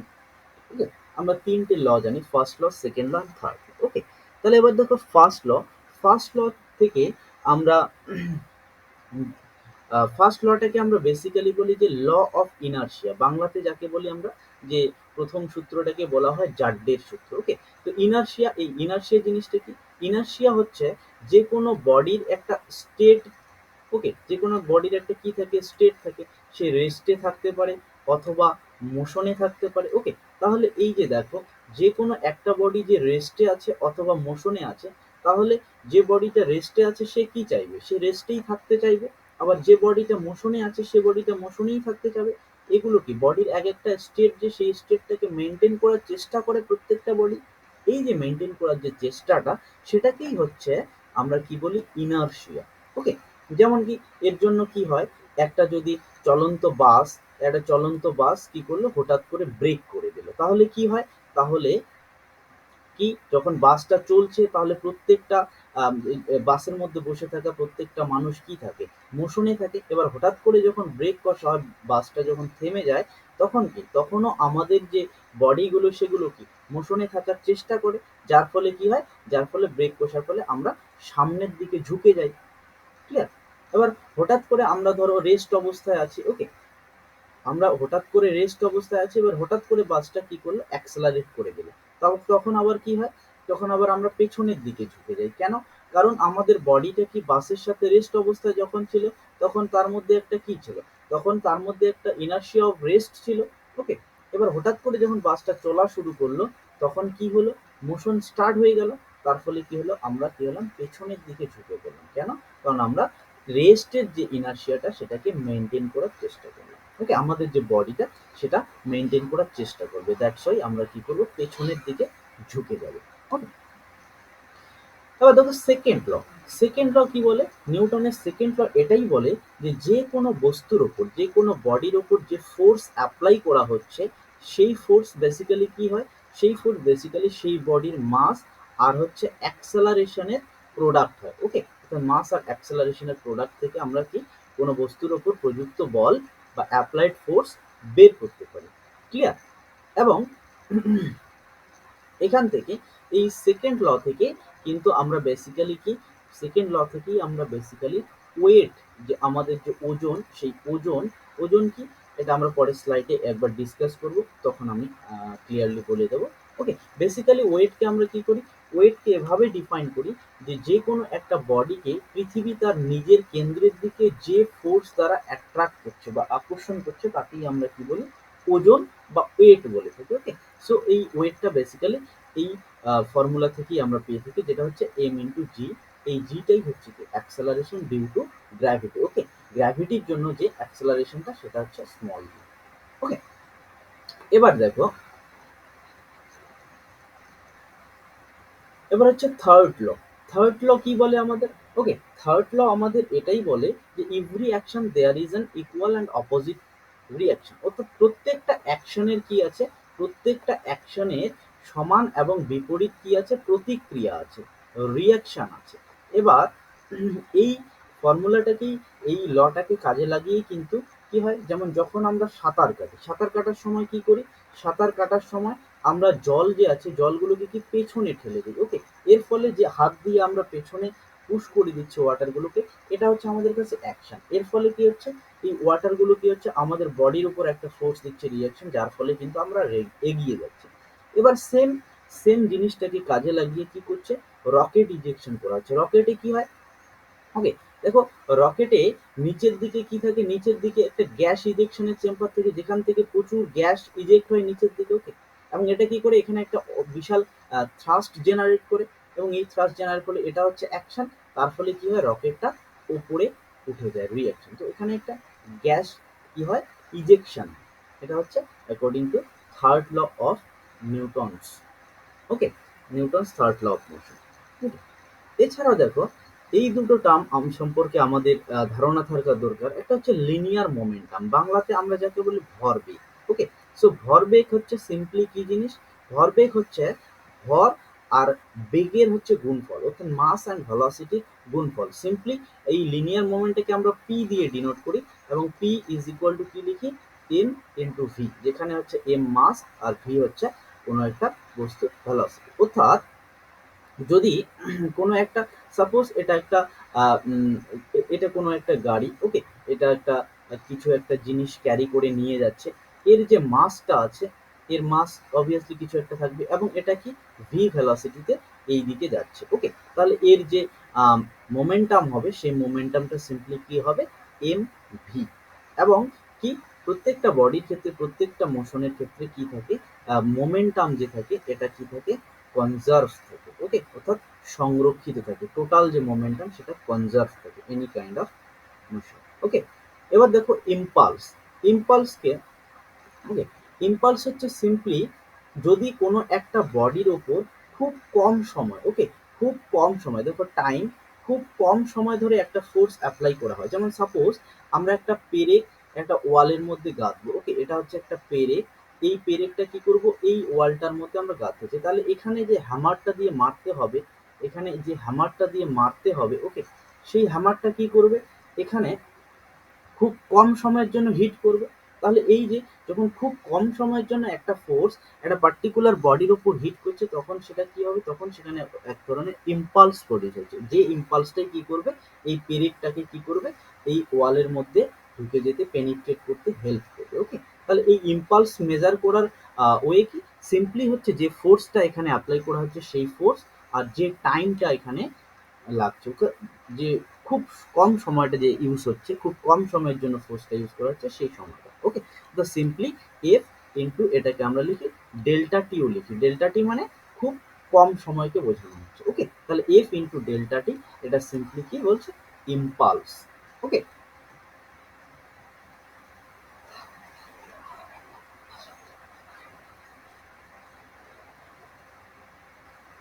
ঠিক আছে, আমরা 3টে ল জানি, first law, second law, third law. Okay, তাহলে এবার দেখো ফার্স্ট ল থেকে আমরা ফার্স্ট লটাকে আমরা বেসিক্যালি বলি যে ল অফ ইনার্শিয়া, বাংলাতে যাকে বলি আমরা, যে প্রথম সূত্রটাকে বলা হয় জাড্ডের সূত্র। ওকে, তো ইনার্শিয়া, এই ইনার্শিয়া জিনিসটা কি, ইনার্শিয়া হচ্ছে যে কোনো বডির একটা স্টেট। ওকে, যে কোনো বডির একটা কি থাকে, স্টেট থাকে, সে রেস্টে থাকতে পারে অথবা মোশনে থাকতে পারে। ওকে, তাহলে এই যে দেখো যে কোনো একটা বডি যে রেস্টে আছে অথবা মোশনে আছে, তাহলে যে বডিটা রেস্টে আছে সে কি চাইবে, সে রেস্টেই থাকতে চাইবে। আবার যে বডিটা মোশনে আছে সে বডিটা মোশনেই থাকতে চাবে। এগুলো কি বডির এক একটা স্টেট, যে সেই স্টেটটাকে মেনটেন করার চেষ্টা করে প্রত্যেকটা বডি। এই যে মেনটেন করার যে চেষ্টাটা, সেটাকেই হচ্ছে আমরা কি বলি, ইনার্শিয়া। ওকে, যেমন কি এর জন্য কি হয়, একটা যদি চলন্ত বাস, একটা চলন্ত বাস কি করলো, হঠাৎ করে ব্রেক করে দিল, তাহলে কি হয়, তাহলে কি যখন বাসটা চলছে তাহলে প্রত্যেকটা বাসের মধ্যে বসে থাকা প্রত্যেকটা মানুষ কি থাকে, মোশনে থাকে। এবার হঠাৎ করে যখন ব্রেক কষা হয়, বাসটা যখন থেমে যায়, তখন কি, তখনও আমাদের যে বডিগুলো সেগুলো কি মোশনে থাকার চেষ্টা করে, যার ফলে কি হয়, যার ফলে ব্রেক কষার ফলে আমরা সামনের দিকে ঝুঁকে যাই। ক্লিয়ার? এবার হঠাৎ করে আমরা ধরো রেস্ট অবস্থায় আছি। ওকে, আমরা হঠাৎ করে রেস্ট অবস্থায় আছি, এবার হঠাৎ করে বাসটা কি করলো, অ্যাক্সেলারেট করে দিল। তখন আবার কি হয়, তখন আবার আমরা পেছনের দিকে ঝুঁকে যাই। কেন? কারণ আমাদের বডিটা কি বাসের সাথে রেস্ট অবস্থায় যখন ছিল, তখন তার মধ্যে একটা কি ছিল, তখন তার মধ্যে একটা ইনার্শিয়া অফ রেস্ট ছিল। ওকে, এবার হঠাৎ করে যখন বাসটা চলা শুরু করলো, তখন কি হলো, মোশন স্টার্ট হয়ে গেল। তার ফলে কি হলো, আমরা কি হলাম, পেছনের দিকে ঝুঁকে পড়লাম। কেন? কারণ আমরা রেস্টের যে ইনার্শিয়াটা সেটাকে মেনটেন করার চেষ্টা করলাম। ওকে, আমাদের যে বডিটা সেটা মেনটেন করার চেষ্টা করবে, দ্যাটস ওয়াই আমরা কি করবো, পেছনের দিকে ঝুঁকে যাবো। ওকে, এবার দেখো সেকেন্ড ল। সেকেন্ড ল কি বলে, নিউটনের সেকেন্ড ল এটাই বলে যে যে কোনো বস্তুর ওপর, যে কোনো বডির ওপর যে ফোর্স অ্যাপ্লাই করা হচ্ছে, সেই ফোর্স বেসিক্যালি কি হয়, সেই ফোর্স বেসিক্যালি সেই বডির মাস আর হচ্ছে অ্যাক্সেলারেশনের প্রোডাক্ট হয়। ওকে, মাস আর অ্যাক্সেলারেশনের প্রোডাক্ট থেকে আমরা কি কোনো বস্তুর ওপর প্রযুক্ত বল বা অ্যাপ্লাইড ফোর্স বের করতে পারি। ক্লিয়ার? এবং এখান থেকে এই সেকেন্ড ল থেকে কিন্তু আমরা বেসিক্যালি কি, সেকেন্ড ল থেকেই আমরা বেসিক্যালি ওয়েট, যে আমাদের যে ওজন, সেই ওজন, ওজন কি এটা আমরা পরের স্লাইডে একবার ডিসকাস করব, তখন আমি ক্লিয়ারলি বলে দেবো। ওকে, বেসিক্যালি ওয়েটকে আমরা কি করি, ওয়েটকে এভাবে ডিফাইন করি যে যে কোনো একটা বডিকে পৃথিবী তার নিজের কেন্দ্রের দিকে যে ফোর্স দ্বারা অ্যাট্রাক্ট করছে বা আকর্ষণ করছে তাকেই আমরা কি বলি, ওজন বা ওয়েট বলে থাকি। ওকে, সো এই ওয়েটটা বেসিক্যালি এই ফর্মুলা থেকেই আমরা পেয়ে থাকি, যেটা হচ্ছে এম ইন্টু জি। এই জিটাই হচ্ছে কি অ্যাক্সেলারেশন ডিউ টু গ্র্যাভিটি। ওকে, গ্র্যাভিটির জন্য যে অ্যাক্সেলারেশনটা সেটা হচ্ছে স্মল জি। ওকে, এবার দেখো, এবার হচ্ছে থার্ড ল। থার্ড ল কি বলে আমাদের? ওকে, থার্ড ল আমাদের এটাই বলে যে every action there is an equal and opposite reaction. অর্থাৎ প্রত্যেকটা অ্যাকশনের কি আছে, প্রত্যেকটা অ্যাকশনের সমান এবং বিপরীত কি আছে, প্রতিক্রিয়া আছে, রিঅ্যাকশন আছে। এবার এই ফর্মুলাটাকেই, এই লটাকে কাজে লাগিয়েই কিন্তু কি হয়, যেমন যখন আমরা সাঁতার কাটি, সাঁতার কাটার সময় কি করি, সাঁতার কাটার সময় আমরা জল যে আছে জলগুলোকে কি পেছনে ঠেলে দিই। ওকে, এর ফলে যে হাত দিয়ে আমরা পেছনে পুশ করে দিচ্ছি ওয়াটারগুলোকে, এটা হচ্ছে আমাদের কাছে অ্যাকশন। এর ফলে কি হচ্ছে, এই ওয়াটারগুলো কি হচ্ছে আমাদের বডির উপর একটা ফোর্স দিচ্ছে, রিয়াকশন, যার ফলে কিন্তু আমরা এগিয়ে যাচ্ছি। এবার সেম সেম জিনিসটাকে কাজে লাগিয়ে কি করছে, রকেট ইজেকশন করা হচ্ছে। রকেটে কি হয়, ওকে, দেখো, রকেটে নিচের দিকে কি থাকে, নিচের দিকে একটা গ্যাস ইজেকশনের চেম্বার থেকে, যেখান থেকে প্রচুর গ্যাস ইজেক্ট হয় নিচের দিকে। ওকে, এবং এটা কি করে, এখানে একটা বিশাল থ্রাস্ট জেনারেট করে, এবং এই থ্রাস্ট জেনারেট করলে এটা হচ্ছে অ্যাকশন, তার ফলে কি হয়, রকেটটা উপরে উঠে যায়, রিঅ্যাকশন। তো এখানে একটা গ্যাস কি হয়, ইজেকশন। এটা হচ্ছে according to third law of Newton's. Okay, Newton's third law of motion. এছাড়াও দেখো, এই দুটো টার্ম সম্পর্কে আমাদের ধারণা থাকা দরকার। একটা হচ্ছে লিনিয়ার মোমেন্টাম, বাংলাতে আমরা যাকে বলি ভরবেগ। ওকে, সো ভরবেগ হচ্ছে সিম্পলি কি জিনিস, ভরবেগ হচ্ছে ভর আর বেগের হচ্ছে গুণফল, অর্থাৎ মাস অ্যান্ড ভেলোসিটি গুণফল। সিম্পলি এই লিনিয়ার মোমেন্টটাকে আমরা পি দিয়ে ডিনোট করি, এবং পি ইজ ইকুয়াল টু কি লিখি, এম ইন্টু ভি, যেখানে হচ্ছে এম মাস আর ভি হচ্ছে কোনো একটা বস্তুর ভেলোসিটি। অর্থাৎ যদি কোনো একটা, সাপোজ এটা একটা এটা কোনো একটা গাড়ি। ওকে, এটা একটা কিছু একটা জিনিস ক্যারি করে নিয়ে যাচ্ছে, এর যে মাসটা আছে, এর মাস অবভিয়াসলি কিছু একটা থাকবে, এবং এটা কি ভি ভেলোসিটিতে এই দিকে যাচ্ছে। ওকে, তাহলে এর যে মোমেন্টাম হবে, সেই মোমেন্টামটা সিম্পলি কি হবে, এম ভি। এবং কি, প্রত্যেকটা বডির ক্ষেত্রে, প্রত্যেকটা মোশনের ক্ষেত্রে কি থাকে, মোমেন্টাম যে থাকে এটা কি থাকে, কনজার্ভ থাকে। ওকে, অর্থাৎ সংরক্ষিত থাকে, টোটাল যে মোমেন্টাম সেটা কনজার্ভ থাকে, এনি কাইন্ড অফ মোশন। ওকে, এবার দেখো ইম্পালস। ইম্পালসকে, ওকে, ইম্পালস হচ্ছে সিম্পলি যদি কোনো একটা বডির ওপর খুব কম সময়, ওকে, খুব কম সময়, দেখো টাইম, খুব কম সময় ধরে একটা ফোর্স অ্যাপ্লাই করা হয়। যেমন সাপোজ আমরা একটা পেরেক একটা ওয়ালের মধ্যে গাঁথবো। ওকে, এটা হচ্ছে একটা পেরেক, এই পেরেকটা কি করব, এই ওয়ালটার মধ্যে আমরা গাঁথতে চাই, তাহলে এখানে যে হ্যামারটা দিয়ে মারতে হবে, এখানে যে হ্যামারটা দিয়ে মারতে হবে, ওকে, সেই হ্যামারটা কি করবে, এখানে খুব কম সময়ের জন্য হিট করবে। তাহলে এই যে যখন খুব কম সময়ের জন্য একটা ফোর্স একটা পার্টিকুলার বডির উপর হিট করছে, তখন সেটা কি হবে, তখন সেখানে এক ধরনের ইম্পালস প্রডিউস হচ্ছে, যে ইম্পালসটাই কি করবে, এই পেরেকটাকে কি করবে, এই ওয়ালের মধ্যে ঢুকে যেতে, পেনিট্রেট করতে হেল্প করবে। ওকে, তাহলে এই ইম্পালস মেজার করার ওয়ে কি, সিম্পলি হচ্ছে যে ফোর্সটা এখানে অ্যাপ্লাই করা হচ্ছে সেই ফোর্স, আর যে টাইমটা এখানে লাগছে, যে খুব কম সময়টা যে ইউজ হচ্ছে, খুব কম সময়ের জন্য ফোর্সটা ইউজ করা হচ্ছে সেই সময়টা। ওকে, তো সিম্পলি এফ ইন্টু এটাকে আমরা লিখি ডেল্টা টিও লিখি, ডেল্টা টি মানে খুব কম সময়কে বোঝানো হচ্ছে। ওকে, তাহলে এফ ইন্টু ডেল্টা টি, এটা সিম্পলি কি বলছে, ইম্পালস। ওকে,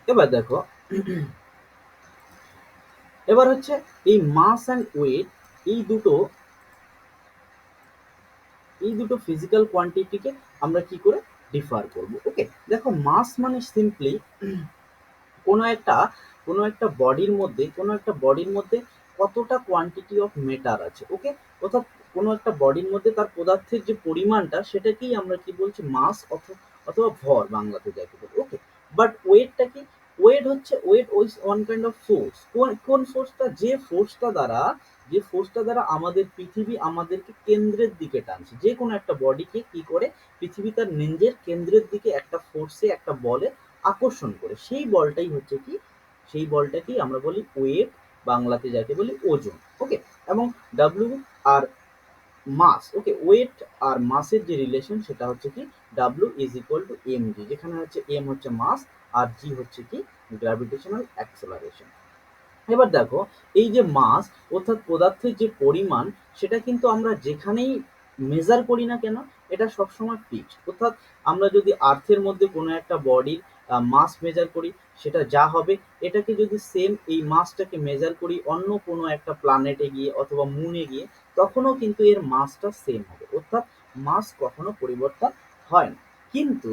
এবার দেখো, এবার হচ্ছে এই মাস অ্যান্ড ওয়েট, এই দুটো, এই দুটো ফিজিক্যাল কোয়ান্টিটিকে আমরা কি করে ডিফার করব। ওকে, দেখো, মাস মানে সিম্পলি কোনো একটা, কোনো একটা বডির মধ্যে, কোনো একটা বডির মধ্যে কতটা কোয়ান্টিটি অফ মেটার আছে। ওকে, অর্থাৎ কোনো একটা বডির মধ্যে তার পদার্থের যে পরিমাণটা সেটাকেই আমরা কি বলছি মাস অথবা ভর বাংলাতে যাকে বলি। ওকে, বাট ওয়েটটা কি? Weight is one kind of force. কোন ফোর্সটা? যে ফোর্সটা দ্বারা আমাদের পৃথিবী আমাদেরকে কেন্দ্রের দিকে টানছে। যে কোনো একটা বডিকে কি করে পৃথিবী তার নিজের কেন্দ্রের দিকে একটা ফোর্সে একটা বলে আকর্ষণ করে, সেই বলটাকেই আমরা বলি ওয়েট, বাংলাতে যাকে বলি ওজন। ওকে, এবং ডাব্লিউ আর মাস। ওকে, ওয়েট আর মাসের যে রিলেশন সেটা হচ্ছে কি W is equal to M G, যেখানে হচ্ছে এম হচ্ছে মাস আর জি হচ্ছে কি গ্র্যাভিটেশনাল অ্যাক্সেলারেশন। এবার দেখো, এই যে মাস অর্থাৎ পদার্থের যে পরিমাণ, সেটা কিন্তু আমরা যেখানেই মেজার করি না কেন এটা সবসময় ফিক্সড। অর্থাৎ আমরা যদি আর্থের মধ্যে কোনো একটা বডির মাস মেজার করি, সেটা যা হবে এটাকে যদি সেম এই মাসটাকে মেজার করি অন্য কোনো একটা প্ল্যানেটে গিয়ে অথবা মুনে গিয়ে, তখনও কিন্তু এর মাসটা সেম হবে। অর্থাৎ মাস কখনো পরিবর্তন হয় না। কিন্তু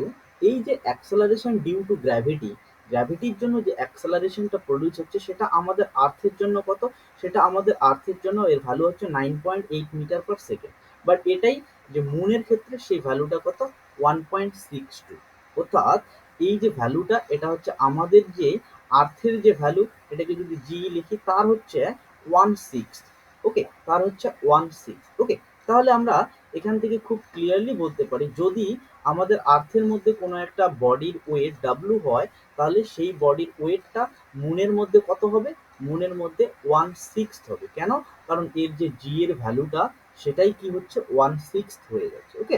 এই যে অ্যাক্সেলারেশন ডিউ টু গ্র্যাভিটির জন্য যে অ্যাক্সেলারেশনটা প্রডিউস হচ্ছে সেটা আমাদের আর্থের জন্য কত? সেটা আমাদের আর্থের জন্য এর ভ্যালু হচ্ছে 9.8 মিটার পার সেকেন্ড। বাট এটাই যে মুনের ক্ষেত্রে সেই ভ্যালুটা কত? 1.62। অর্থাৎ এই যে ভ্যালুটা এটা হচ্ছে আমাদের যে আর্থের যে ভ্যালু, এটাকে যদি জি লিখি তার হচ্ছে 1/6। ওকে, তার হচ্ছে 1/6। ওকে, তাহলে আমরা এখান থেকে খুব ক্লিয়ারলি বলতে পারি, যদি আমাদের আর্থের মধ্যে কোনো একটা বডির ওয়েট ডাব্লু হয়, তাহলে সেই বডির ওয়েটটা মুনের মধ্যে কত হবে? মুনের মধ্যে 1/6 হবে। কেন? কারণ এর যে জি এর ভ্যালুটা সেটাই কি হচ্ছে 1/6 হয়ে যাচ্ছে। ওকে,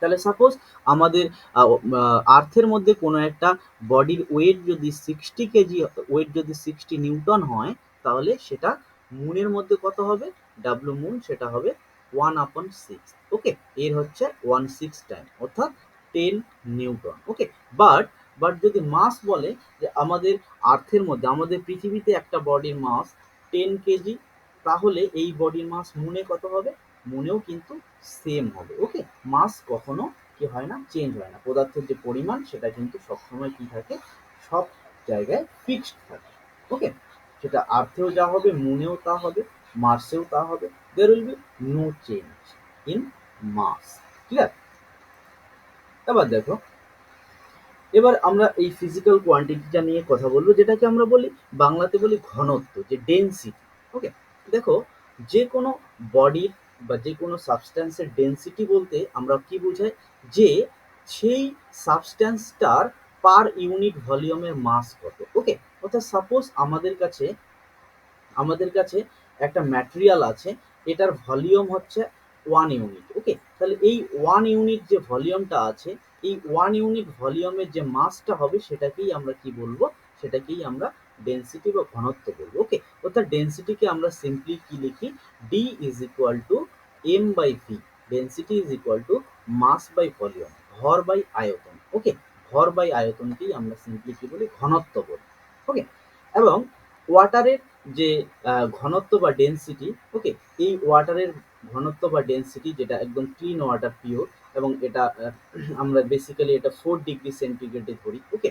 তাহলে সাপোজ আমাদের আর্থের মধ্যে কোনো একটা বডির ওয়েট যদি 60 কেজি, ওয়েট যদি 60 নিউটন হয়, তাহলে সেটা মুনের মধ্যে কত হবে? ডাব্লু মুন সেটা হবে 1/6। ওকে, এর হচ্ছে 1/6 টাইম, অর্থাৎ 10 নিউটন। ওকে, বাট বাট যদি মাস বলে যে আমাদের আর্থের মধ্যে আমাদের পৃথিবীতে একটা বডির মাস 10 কেজি, তাহলে এই বডির মাস মুনে কত হবে? মুনেও কিন্তু সেম হবে। ওকে, মাস কখনো কি হয় না, চেঞ্জ হয় না। পদার্থের যে পরিমাণ সেটা কিন্তু সবসময় কি থাকে, সব জায়গায় ফিক্সড থাকে। ওকে, সেটা আর্থেও যা হবে মুনেও তা হবে, মার্সেও তা হবে। There will be no change in mass. Clear? এবার দেখো, এবার আমরা এই ফিজিক্যাল কোয়ান্টিটিটা নিয়ে কথা বলবো, যেটাকে আমরা বলি বাংলাতে বলি ঘনত্ব, যে ডেন্সিটি। ওকে, দেখো, যে কোনো বডির বা যে কোনো সাবস্ট্যান্সের ডেন্সিটি বলতে আমরা কি বোঝাই, যে সেই সাবস্ট্যান্সটার পার ইউনিট ভলিউমের মাস কত। ওকে, অর্থাৎ সাপোজ আমাদের কাছে একটা ম্যাটেরিয়াল আছে, এটার ভলিউম হচ্ছে 1 ইউনিট। ওকে, তাহলে এই 1 ইউনিট যে ভলিউমটা আছে, এই 1 ইউনিট ভলিউমের যে মাসটা হবে সেটাকেই আমরা কি বলবো? সেটাকেই আমরা ডেন্সিটি বা ঘনত্ব বলবো। ওকে, অর্থাৎ ডেন্সিটিকে আমরা সিম্পলি কি লিখি? D is equal to M by V. Density is equal to mass by volume, ভর বাই আয়তন। ওকে, ভর বাই আয়তনকেই আমরা সিম্পলি কি বলি? ঘনত্ব বলি। ওকে, এবং ওয়াটারের যে ঘনত্ব বা ডেন্সিটি, ওকে, এই ওয়াটারের ঘনত্ব বা ডেন্সিটি যেটা একদম ক্লিন ওয়াটার, পিওর, এবং এটা আমরা বেসিক্যালি এটা 4 ডিগ্রি সেন্টিগ্রেডে ধরি। ওকে,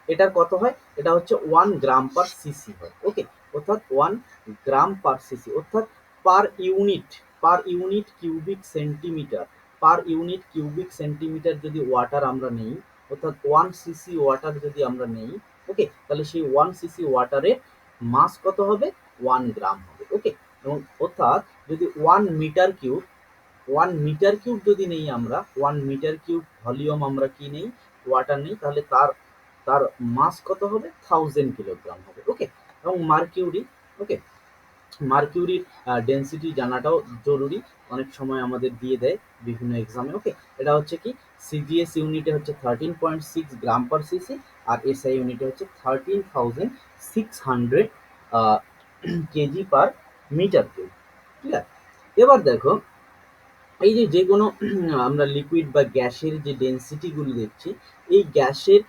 এটার কত হয়? এটা হচ্ছে 1 গ্রাম/সিসি হয়। ওকে, অর্থাৎ 1 গ্রাম/সিসি, অর্থাৎ পার ইউনিট কিউবিক সেন্টিমিটার যদি ওয়াটার আমরা নেই, অর্থাৎ 1 সিসি ওয়াটার যদি আমরা নেই, ওকে, তাহলে সেই 1 সিসি ওয়াটারের মাস কত হবে? 1 গ্রাম হবে। ওকে, এবং অর্থাৎ যদি 1 মিটার কিউব যদি নেই আমরা, 1 মিটার কিউব ভলিউম আমরা কি নেই? ওয়াটার নেই, তাহলে তার তার মাস কত হবে? 1000 কিলোগ্রাম হবে। ওকে, এবং ওকে, মার্কিউরির ডেন্সিটি জানাটাও জরুরি, অনেক সময় আমাদের দিয়ে দেয় বিভিন্ন এক্সামে। ওকে, এটা হচ্ছে কি সিজিএস ইউনিটে হচ্ছে 13.6 গ্রাম/সিসি, আর এসআই ইউনিটে হচ্ছে 13,600 কেজি/মিটার কিউব। ঠিক আছে, এবার দেখো, এই যে যে কোনো আমরা লিকুইড বা গ্যাসের যে ডেন্সিটিগুলো দেখছি, এই গ্যাসের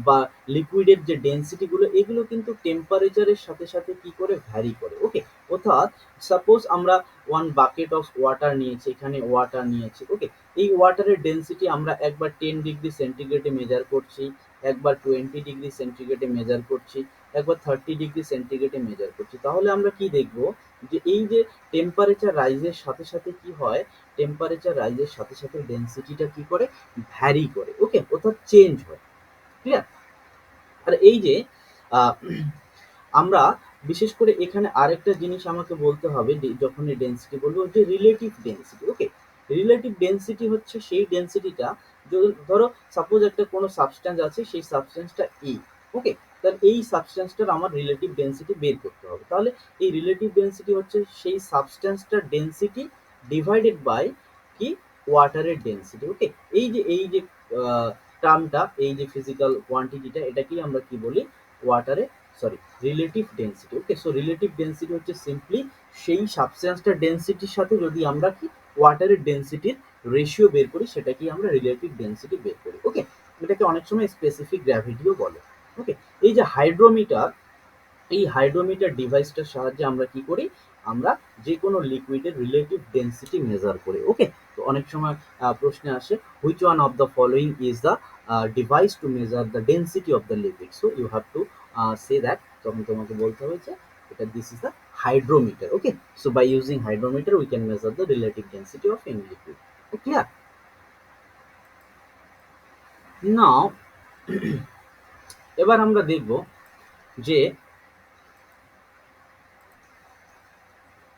বা লিকুইডের যে ডেন্সিটিগুলো, এগুলো কিন্তু টেম্পারেচারের সাথে সাথে কি করে ভ্যারি করে। ওকে, অর্থাৎ সাপোজ আমরা 1 বাকেট অফ ওয়াটার নিয়েছি, এখানে ওয়াটার নিয়েছি। ওকে, এই ওয়াটারের ডেন্সিটি আমরা একবার 10 ডিগ্রি সেন্টিগ্রেডে মেজার করছি, একবার 20 ডিগ্রি সেন্টিগ্রেডে মেজার করছি, একবার 30°C মেজার করছি, তাহলে আমরা কি দেখব যে এই যে টেম্পারেচার রাইজের সাথে সাথে কি হয়, টেম্পারেচার রাইজের সাথে সাথে ডেন্সিটিটা কি করে, ভ্যারি করে, ওকে, অর্থাৎ চেঞ্জ হয়। ক্লিয়ার? আর এই যে আহ, আমরা বিশেষ করে এখানে আরেকটা জিনিস আমাকে বলতে হবে, যখন এই ডেন্সিটি বলবো, যে রিলেটিভ ডেন্সিটি। ওকে, রিলেটিভ ডেন্সিটি হচ্ছে সেই ডেন্সিটিটা, ধরো সাপোজ একটা কোনো সাবস্ট্যান্স আছে, সেই সাবস্ট্যান্সটা ই, ওকে, তাহলে এই সাবস্ট্যান্সটার আমার রিলেটিভ ডেন্সিটি বের করতে হবে। তাহলে এই রিলেটিভ ডেন্সিটি হচ্ছে সেই সাবস্ট্যান্সটার ডেন্সিটি ডিভাইডেড বাই কি, ওয়াটারের ডেন্সিটি। ওকে, এই যে টার্মটা, এই যে ফিজিক্যাল কোয়ান্টিটিটা, এটাকেই আমরা কি বলি, ওয়াটারে, সরি, রিলেটিভ ডেন্সিটি। ওকে, সো রিলেটিভ ডেন্সিটি হচ্ছে সিম্পলি সেই সাবস্ট্যান্সটার ডেন্সিটির সাথে যদি আমরা কি ওয়াটারের ডেন্সিটির রেশিও বের করি, সেটাকেই আমরা রিলেটিভ ডেন্সিটি বের করি। ওকে, এটাকে অনেক সময় স্পেসিফিক গ্র্যাভিটিও বলে। ওকে, এই যে হাইড্রোমিটার, এই হাইড্রোমিটার ডিভাইসটার সাহায্যে আমরা কি করি, আমরা যে কোনো লিকুইডের রিলেটিভ ডেন্সিটি মেজার করি। ওকে, তো অনেক সময় প্রশ্নে আসে, which one of the following is the device to measure the density of the liquid, so you have to say that, তখন তোমাকে বলতে হবে যে এটা this is the hydrometer. Okay, so by using hydrometer we can measure the relative density of any liquid. Clear? Now এবার আমরা দেখব যে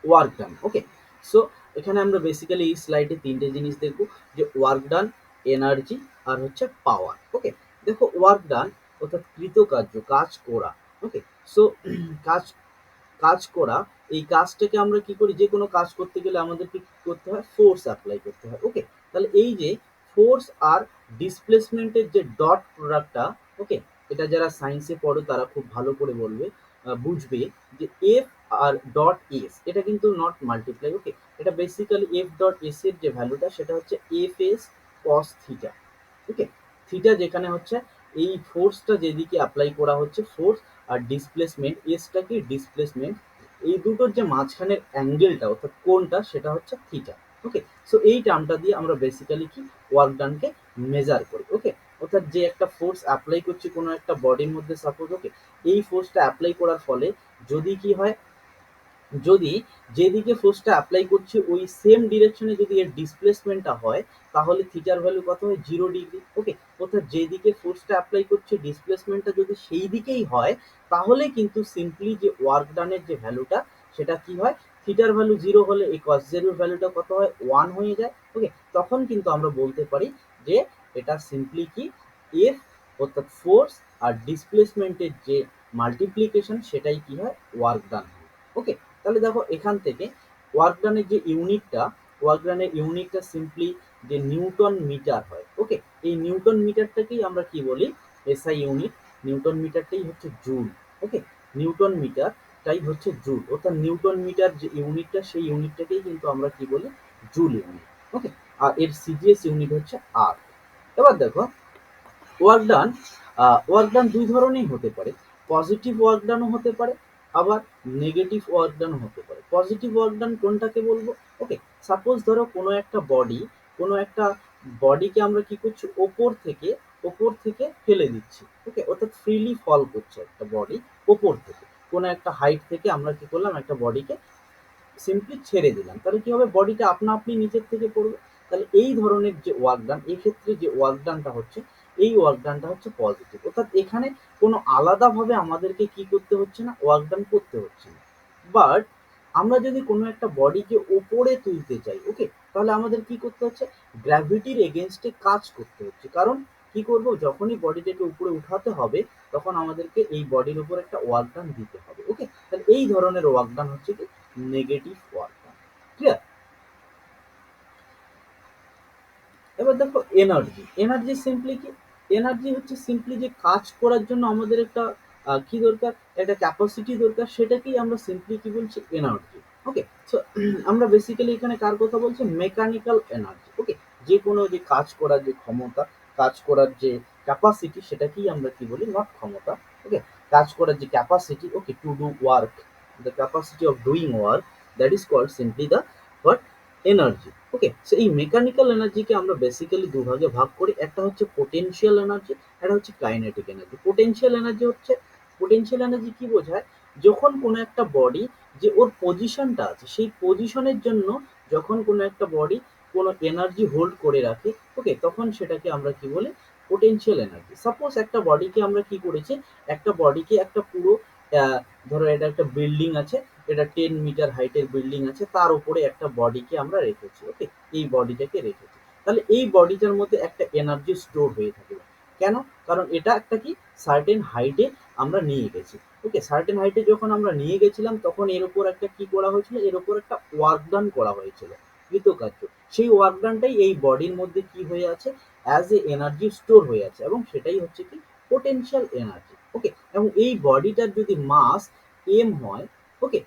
ওয়ার্ক ডান। ওকে, সো এখানে আমরা বেসিক্যালি এই স্লাইডে তিনটে জিনিস দেখব, যে ওয়ার্ক ডান, এনার্জি, আর হচ্ছে পাওয়ার। ওকে, দেখো ওয়ার্ক ডান অর্থাৎ কৃতকার্য, কাজ করা। ওকে, সো কাজ কাজ করা, এই কাজটাকে আমরা কি করি, যে কোনো কাজ করতে গেলে আমাদের কি করতে হয়, ফোর্স অ্যাপ্লাই করতে হয়। ওকে, তাহলে এই যে ফোর্স আর ডিসপ্লেসমেন্টের যে ডট প্রোডাক্টটা, ওকে, এটা যারা সায়েন্সে পড়ো তারা খুব ভালো করে বলবে, বুঝবে যে এফ আর ডট এস, এটা কিন্তু নট মাল্টিপ্লাই। ওকে, এটা বেসিক্যালি এফ ডট এস এর যে ভ্যালুটা, সেটা হচ্ছে এফ এস কস থিটা। ওকে, থিটা যেখানে হচ্ছে এই ফোর্সটা যেদিকে অ্যাপ্লাই করা হচ্ছে, ফোর্স, আর ডিসপ্লেসমেন্ট, এসটা কি ডিসপ্লেসমেন্ট, এই দুটোর যে মাঝখানের অ্যাঙ্গেলটা অর্থাৎ কোণটা, সেটা হচ্ছে থিটা। ওকে, সো এই টার্মটা দিয়ে আমরা বেসিক্যালি কি ওয়ার্ক ডানকে মেজার করি। ওকে, অর্থাৎ যে একটা ফোর্স অ্যাপ্লাই করছি কোনো একটা বডির মধ্যে সাপোজ, ওকে, এই ফোর্সটা অ্যাপ্লাই করার ফলে যদি কি হয়, যদি যেদিকে ফোর্সটা অ্যাপ্লাই করছি ওই সেম ডিরেকশনে যদি এর ডিসপ্লেসমেন্টটা হয়, তাহলে থিটার ভ্যালু কত হয়, 0 ডিগ্রি। ওকে, অর্থাৎ যেদিকে ফোর্সটা অ্যাপ্লাই করছে ডিসপ্লেসমেন্টটা যদি সেই দিকেই হয়, তাহলে কিন্তু সিম্পলি যে ওয়ার্ক ডানের যে ভ্যালুটা, সেটা কি হয়, থিটার ভ্যালু 0 হলে এই কস জিরোর ভ্যালুটা কত হয়, 1 হয়ে যায়। ওকে, তখন কিন্তু আমরা বলতে পারি যে এটা সিম্পলি কি, এফ অর্থাৎ ফোর্স আর ডিসপ্লেসমেন্টের যে মাল্টিপ্লিকেশন, সেটাই কি হয়, ওয়ার্ক ডান হয়। ওকে, তাহলে দেখো এখান থেকে ওয়ার্ক ডানের যে ইউনিটটা, ওয়ার্ক ডানের ইউনিটটা সিম্পলি যে নিউটন মিটার হয়। ওকে, এই নিউটন মিটারটাকেই আমরা কি বলি, এসআই ইউনিট, নিউটন মিটারটাই হচ্ছে জুল। ওকে, নিউটন মিটারটাই হচ্ছে জুল, অর্থাৎ নিউটন মিটার যে ইউনিটটা, সেই ইউনিটটাকেই কিন্তু আমরা কি বলি, জুল ইউনিট। ওকে, আর এর সিজিএস ইউনিট হচ্ছে আর। এবার দেখো ওয়ার্ক ডান, ওয়ার্ক ডান দুই ধরনেরই হতে পারে, পজিটিভ ওয়ার্ক ডানও হতে পারে, আবার নেগেটিভ ওয়ার্ক ডানও হতে পারে। পজিটিভ ওয়ার্ক ডান কোনটাকে বলবো, ওকে, সাপোজ ধরো কোনো একটা বডিকে আমরা কি করছি, ওপর থেকে ফেলে দিচ্ছি। ওকে, অর্থাৎ ফ্রিলি ফল করছে একটা বডি ওপর থেকে, কোনো একটা হাইট থেকে আমরা কি করলাম, একটা বডিকে সিম্পলি ছেড়ে দিলাম, তাহলে কি হবে, বডিটা আপনা আপনি নিচের থেকে পড়বে। তাহলে এই ধরনের যে ওয়ার্ক ডান, এই ক্ষেত্রে যে ওয়ার্ক ডানটা হচ্ছে, এই ওয়ার্ক ডানটা হচ্ছে পজিটিভ, অর্থাৎ এখানে কোনো আলাদাভাবে আমাদেরকে কি করতে হচ্ছে না, ওয়ার্ক ডান করতে হচ্ছে না। বাট আমরা যদি কোনো একটা বডিকে ওপরে তুলতে চাই, ওকে, তাহলে আমাদের কি করতে হচ্ছে, গ্র্যাভিটির এগেনস্টে কাজ করতে হচ্ছে। কারণ কি করব, যখনই বডিটাকে উপরে উঠাতে হবে, তখন আমাদেরকে এই বডির উপর একটা ওয়ার্ক ডান দিতে হবে। ওকে, তাহলে এই ধরনের ওয়ার্ক ডান হচ্ছে কি, নেগেটিভ ওয়ার্ক ডান। ক্লিয়ার? এবার দেখো এনার্জি, এনার্জি সিম্পলি কি, এনার্জি হচ্ছে সিম্পলি যে কাজ করার জন্য আমাদের একটা কি দরকার, একটা ক্যাপাসিটি দরকার, সেটাকেই আমরা সিম্পলি কি বলছি, এনার্জি। ওকে, সো আমরা বেসিক্যালি এখানে কার কথা বলছি, মেকানিক্যাল এনার্জি। ওকে, যে কোনো যে কাজ করার যে ক্ষমতা, কাজ করার যে ক্যাপাসিটি, সেটাকেই আমরা কি বলি, নট ক্ষমতা। ওকে, কাজ করার যে capacity, okay, to do work, the capacity of doing work, that is called simply the what, energy. Okay, so এই মেকানিক্যাল এনার্জিকে আমরা বেসিক্যালি দুভাগে ভাগ করি, একটা হচ্ছে পোটেনশিয়াল এনার্জি, একটা হচ্ছে কাইনেটিক এনার্জি। পোটেনশিয়াল এনার্জি হচ্ছে পোটেনশিয়াল এনার্জি কি বোঝায়, যখন কোনো একটা বডি যে ওর পজিশনটা আছে সেই পজিশনের জন্য যখন কোনো একটা বডি কোনো এনার্জি হোল্ড করে রাখে, ওকে, তখন সেটাকে আমরা কি বলি, পোটেনশিয়াল এনার্জি। সাপোজ একটা বডিকে আমরা কি করেছি, একটা বডিকে একটা পুরো ধরো এটা একটা বিল্ডিং আছে, এটা 10 মিটার হাইটের বিল্ডিং আছে, তার উপরে একটা বডিকে আমরা রেখেছি, ওকে, এই বডিটাকে রেখেছি। তাহলে এই বডিটার মধ্যে একটা এনার্জি স্টোর হয়ে থাকবে। কেন? কারণ এটা একটা কি সার্টেন হাইটে আমরা নিয়ে গেছি, ওকে, সার্টেন হাইটে যখন আমরা নিয়ে গেছিলাম তখন এর উপর একটা কি করা হয়েছিল, এর উপর একটা ওয়ার্ক ডান করা হয়েছিল, কৃতকার্য। সেই ওয়ার্ক ডানটাই এই বডির মধ্যে কি হয়ে আছে, অ্যাজ এ এনার্জি স্টোর হয়ে আছে, এবং সেটাই হচ্ছে কি পোটেনশিয়াল এনার্জি, ওকে। এবং এই বডিটার যদি মাস এম হয়, ওকে,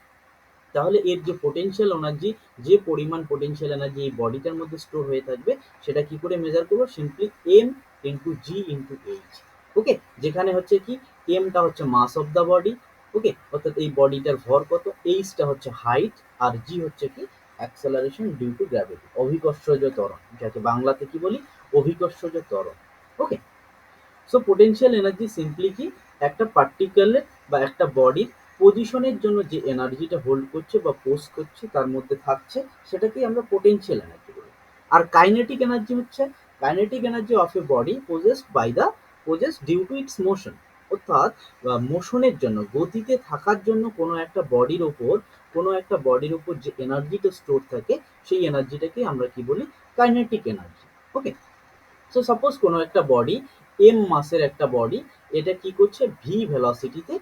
তাহলে এর যে পোটেনশিয়াল এনার্জি, যে পরিমাণ পোটেনশিয়াল এনার্জি এই বডিটার মধ্যে স্টোর হয়ে থাকবে, সেটা কি করে মেজার করবো, সিম্পলি এম ইন্টু জি ইন্টু এইচ, ওকে। যেখানে হচ্ছে কি এমটা হচ্ছে মাস অফ দ্য বডি, ওকে, অর্থাৎ এই বডিটার ভর কত, এইচটা হচ্ছে হাইট, আর জি হচ্ছে কি অ্যাক্সেলারেশন ডিউ টু গ্র্যাভিটি, অভিকর্ষজ ত্বরণ, যাকে বাংলাতে কি বলি, অভিকর্ষজ ত্বরণ, ওকে। সো পোটেনশিয়াল এনার্জি সিম্পলি কি একটা পার্টিকুলার বা একটা বডির পজিশনের জন্য যে এনার্জিটা হোল্ড করছে বা পোস্ট করছে তার মধ্যে থাকছে, সেটাকেই আমরা পোটেনশিয়াল এনার্জি বলি। আর কাইনেটিক এনার্জি হচ্ছে kinetic energy of a body possess due to its motion, অর্থাৎ মোশনের জন্য, গতিতে থাকার জন্য কোনো একটা বডির উপর যে এনার্জিটা স্টোর থাকে, সেই এনার্জিটাকে আমরা কি বলি, kinetic energy, okay. So suppose কোনো একটা বডি, এম মাসের একটা বডি, এটা কি করছে, ভি ভেলোসিটিতে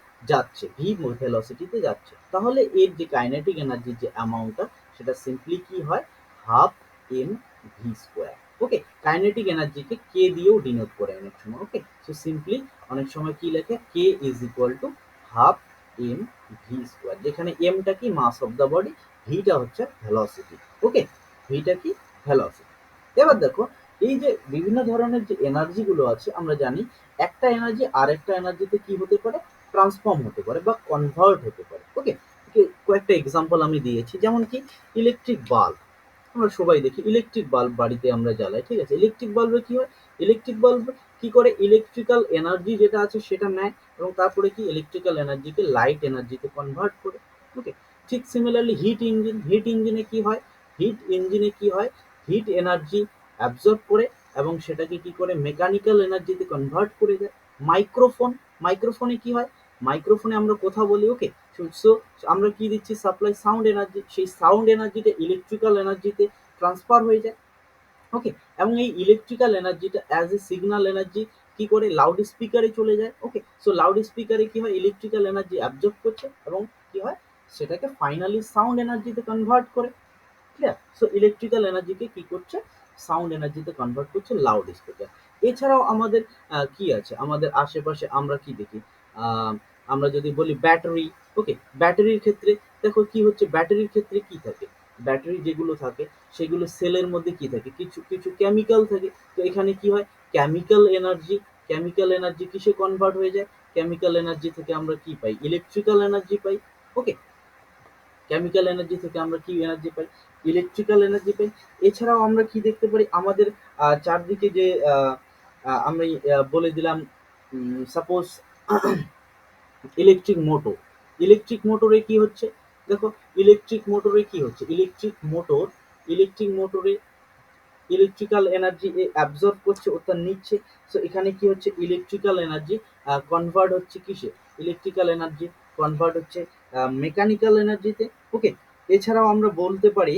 যাচ্ছে, তাহলে এর যে কাইনেটিক এনার্জির যে অ্যামাউন্টটা, সেটা সিম্পলি কি হয়, হাফ এম ভি স্কোয়ার, ওকে। কাইনেটিক এনার্জিকে কে দিয়েও ডিনোট করে অনেক সময়, ওকে। সো সিম্পলি অনেক সময় কি লেখে, K is equal to half M V square, যেখানে এমটা কি মাস অফ দ্য বডি, ভিটা হচ্ছে ভেলোসিটি, ওকে, ভিটা কি ভেলোসিটি। এবার দেখো, এই যে বিভিন্ন ধরনের যে এনার্জি গুলো আছে, আমরা জানি একটা এনার্জি আরেকটা এনার্জিতে কি হতে পারে, ট্রান্সফর্ম হতে পারে বা কনভার্ট হতে পারে, ওকে। কয়েকটা এক্সাম্পল আমি দিয়েছি, যেমন কি ইলেকট্রিক বাল্ব, আমরা সবাই দেখি ইলেকট্রিক বাল্ব বাড়িতে আমরা জ্বালাই, ঠিক আছে। ইলেকট্রিক বাল্বে কি হয়, ইলেকট্রিক বাল্ব কি করে, ইলেকট্রিক্যাল এনার্জি যেটা আছে সেটা নেয়, এবং তারপরে কি ইলেকট্রিক্যাল এনার্জিকে লাইট এনার্জিতে কনভার্ট করে, ওকে। ঠিক সিমিলারলি হিট ইঞ্জিনে কি হয়, হিট এনার্জি অ্যাবজর্ব করে এবং সেটাকে কি করে মেকানিক্যাল এনার্জিতে কনভার্ট করে দেয়। মাইক্রোফোন, মাইক্রোফোনে কি হয়, মাইক্রোফোনে আমরা কথা বলি, ওকে। সো আমরা কি দিচ্ছি, সাপ্লাই সাউন্ড এনার্জি, সেই সাউন্ড এনার্জিটা ইলেকট্রিক্যাল এনার্জিতে ট্রান্সফার হয়ে যায়, ওকে। এবং এই ইলেকট্রিক্যাল এনার্জিটা অ্যাজ এ সিগন্যাল এনার্জি কি করে লাউড স্পিকারে চলে যায়, ওকে। সো লাউড স্পিকারে কি হয়, ইলেকট্রিক্যাল এনার্জি অ্যাবজর্ব করছে এবং কি হয়, সেটাকে ফাইনালি সাউন্ড এনার্জিতে কনভার্ট করে, ক্লিয়ার। সো ইলেকট্রিক্যাল এনার্জিকে কি করছে, সাউন্ড এনার্জিতে কনভার্ট করছে লাউড স্পিকার। এছাড়াও আমাদের কি আছে, আমাদের আশেপাশে আমরা কি দেখি, আহ, আমরা যদি বলি ব্যাটারি, ওকে, ব্যাটারির ক্ষেত্রে দেখো কি হচ্ছে, ব্যাটারির ক্ষেত্রে কি থাকে, ব্যাটারি যেগুলো থাকে সেগুলো সেলের মধ্যে কি থাকে, কিছু কিছু কেমিক্যাল থাকে। তো এখানে কি হয়, কেমিক্যাল এনার্জি কেমিক্যাল এনার্জি কিসে কনভার্ট হয়ে যায়, কেমিক্যাল এনার্জি থেকে আমরা কি পাই, ইলেকট্রিক্যাল এনার্জি পাই, ওকে। কেমিক্যাল এনার্জি থেকে আমরা কি এনার্জি পাই, ইলেকট্রিক্যাল এনার্জি পাই। এছাড়াও আমরা কি দেখতে পারি, আমাদের চারদিকে যে আমি বলে দিলাম, সাপোজ ইলেকট্রিক মোটর, ইলেকট্রিক মোটরে কি হচ্ছে, দেখো ইলেকট্রিক মোটরে কি হচ্ছে, ইলেকট্রিক মোটরে ইলেকট্রিক্যাল এনার্জি অ্যাবজর্ব করছে অর্থাৎ নিচ্ছে। সো এখানে কি হচ্ছে, ইলেকট্রিক্যাল এনার্জি কনভার্ট হচ্ছে কিসে, ইলেকট্রিক্যাল এনার্জি কনভার্ট হচ্ছে মেকানিক্যাল এনার্জিতে, ওকে। এছাড়াও আমরা বলতে পারি